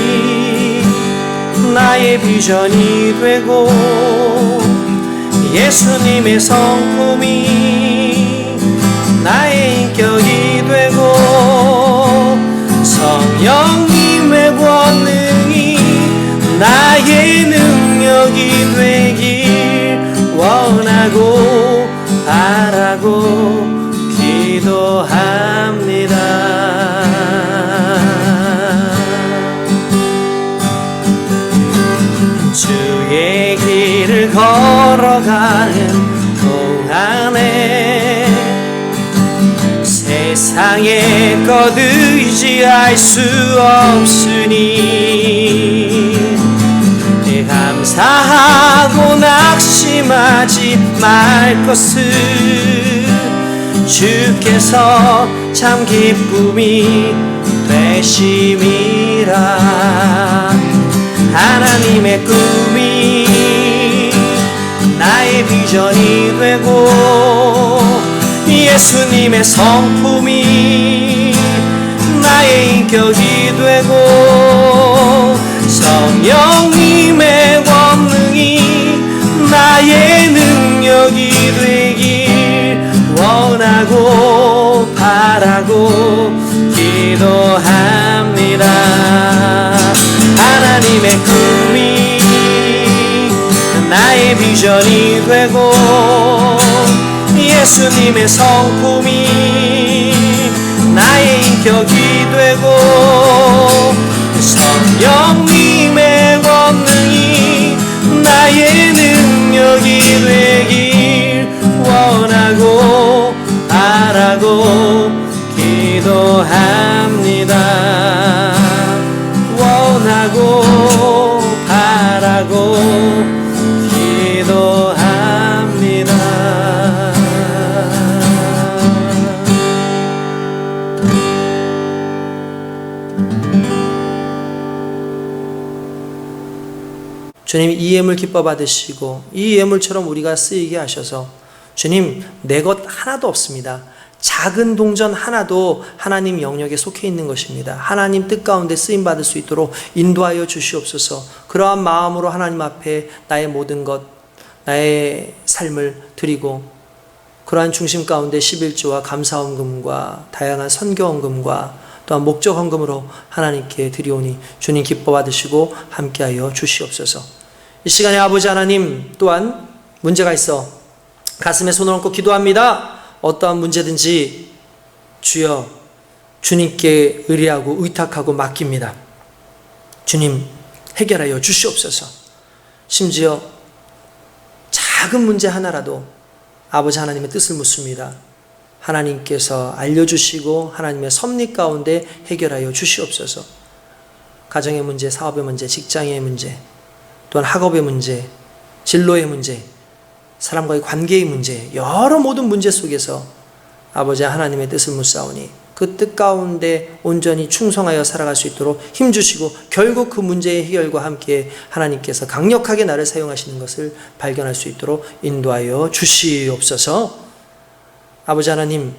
나의 비전이 되고 예수님의 성품이 나의 인격이 되고 성령님의 권능이 나의 능력이 되길 원하고 바라고 기도합니다. 살아가는 동안에 세상의 것 의지할 수 없으니 감사하고 낙심하지 말 것을 주께서 참 기쁨이 되심이라. 하나님의 꿈이 나의 비전이 되고 예수님의 성품이 나의 인격이 되고 성령님의 권능이 나의 능력이 되길 원하고 바라고 기도합니다. 하나님의 꿈이 나의 비전이 되고 예수님의 성품이 나의 인격이 되고 성령님의 권능이 나의 능력이 되길 원하고 바라고 기도합니다. 원하고 바라고 기도합니다. 주님, 이 예물 기뻐 받으시고 이 예물처럼 우리가 쓰이게 하셔서 주님, 내 것 하나도 없습니다. 작은 동전 하나도 하나님 영역에 속해 있는 것입니다. 하나님 뜻 가운데 쓰임 받을 수 있도록 인도하여 주시옵소서. 그러한 마음으로 하나님 앞에 나의 모든 것, 나의 삶을 드리고 그러한 중심 가운데 11조와 감사헌금과 다양한 선교헌금과 또한 목적헌금으로 하나님께 드리오니 주님 기뻐 받으시고 함께하여 주시옵소서. 이 시간에 아버지 하나님, 또한 문제가 있어 가슴에 손을 얹고 기도합니다. 어떠한 문제든지 주여 주님께 의뢰하고 의탁하고 맡깁니다. 주님 해결하여 주시옵소서. 심지어 작은 문제 하나라도 아버지 하나님의 뜻을 묻습니다. 하나님께서 알려주시고 하나님의 섭리 가운데 해결하여 주시옵소서. 가정의 문제, 사업의 문제, 직장의 문제, 또한 학업의 문제, 진로의 문제, 사람과의 관계의 문제, 여러 모든 문제 속에서 아버지 하나님의 뜻을 묻사오니 그 뜻 가운데 온전히 충성하여 살아갈 수 있도록 힘주시고 결국 그 문제의 해결과 함께 하나님께서 강력하게 나를 사용하시는 것을 발견할 수 있도록 인도하여 주시옵소서. 아버지 하나님,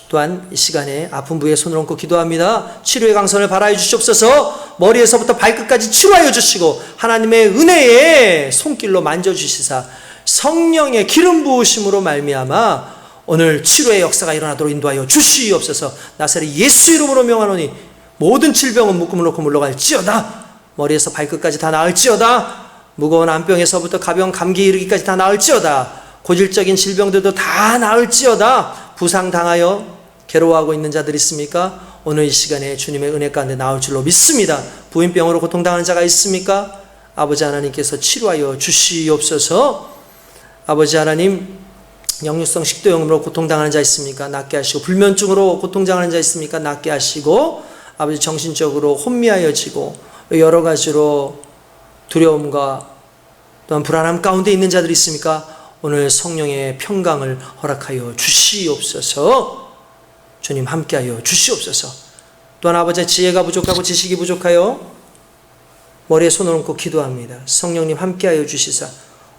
또한 이 시간에 아픈 부위에 손을 얹고 기도합니다. 치료의 강선을 발하여 주시옵소서. 머리에서부터 발끝까지 치료하여 주시고 하나님의 은혜의 손길로 만져주시사 성령의 기름 부으심으로 말미암아 오늘 치료의 역사가 일어나도록 인도하여 주시옵소서. 나사렛 예수 이름으로 명하노니 모든 질병은 묶음을 놓고 물러갈지어다. 머리에서 발끝까지 다 나을지어다. 무거운 암병에서부터 가벼운 감기에 이르기까지 다 나을지어다. 고질적인 질병들도 다 나을지어다. 부상당하여 괴로워하고 있는 자들 있습니까? 오늘 이 시간에 주님의 은혜 가운데 나올 줄로 믿습니다. 부인병으로 고통당하는 자가 있습니까? 아버지 하나님께서 치료하여 주시옵소서. 아버지 하나님, 역류성 식도염으로 고통당하는 자 있습니까? 낫게 하시고, 불면증으로 고통당하는 자 있습니까? 낫게 하시고, 아버지 정신적으로 혼미하여지고 여러 가지로 두려움과 또한 불안함 가운데 있는 자들이 있습니까? 오늘 성령의 평강을 허락하여 주시옵소서. 주님 함께하여 주시옵소서. 또한 아버지 지혜가 부족하고 지식이 부족하여 머리에 손을 얹고 기도합니다. 성령님 함께하여 주시사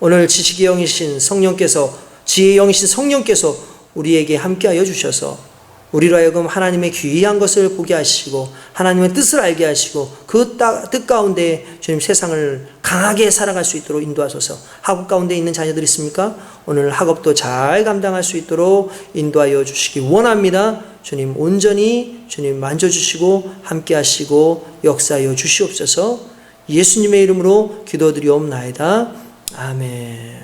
오늘 지식의 영이신 성령께서, 지혜의 영이신 성령께서 우리에게 함께하여 주셔서 우리로 하여금 하나님의 귀한 것을 보게 하시고 하나님의 뜻을 알게 하시고 그 뜻 가운데 주님 세상을 강하게 살아갈 수 있도록 인도하소서. 학업 가운데 있는 자녀들 있습니까? 오늘 학업도 잘 감당할 수 있도록 인도하여 주시기 원합니다. 주님 온전히 주님 만져주시고 함께 하시고 역사하여 주시옵소서. 예수님의 이름으로 기도드리옵나이다. 아멘.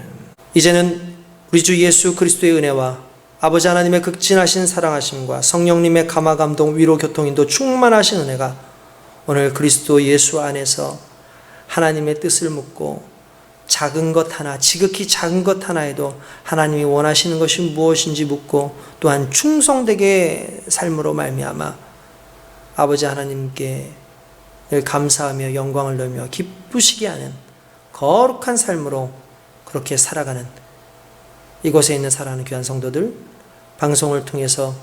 이제는 우리 주 예수 그리스도의 은혜와 아버지 하나님의 극진하신 사랑하심과 성령님의 감화 감동 위로 교통인도 충만하신 은혜가 오늘 그리스도 예수 안에서 하나님의 뜻을 묻고 작은 것 하나, 지극히 작은 것 하나에도 하나님이 원하시는 것이 무엇인지 묻고 또한 충성되게 삶으로 말미암아 아버지 하나님께 늘 감사하며 영광을 돌며 기쁘시게 하는 거룩한 삶으로 그렇게 살아가는 이곳에 있는 사랑하는 귀한 성도들, 방송을 통해서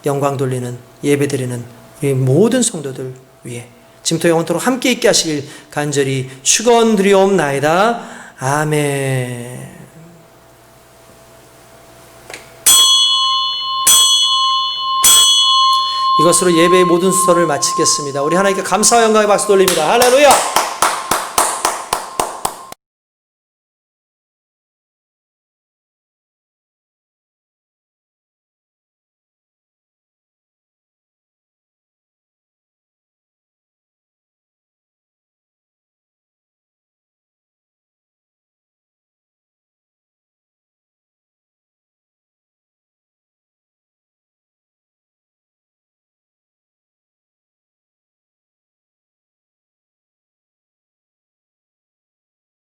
영광 돌리는 예배드리는 이 모든 성도들 위해 지금부터 영원토록 함께 있게 하시길 간절히 축원드리옵나이다. 아멘. 이것으로 예배의 모든 수서를 마치겠습니다. 우리 하나님께 감사와 영광의 박수 돌립니다. 할렐루야.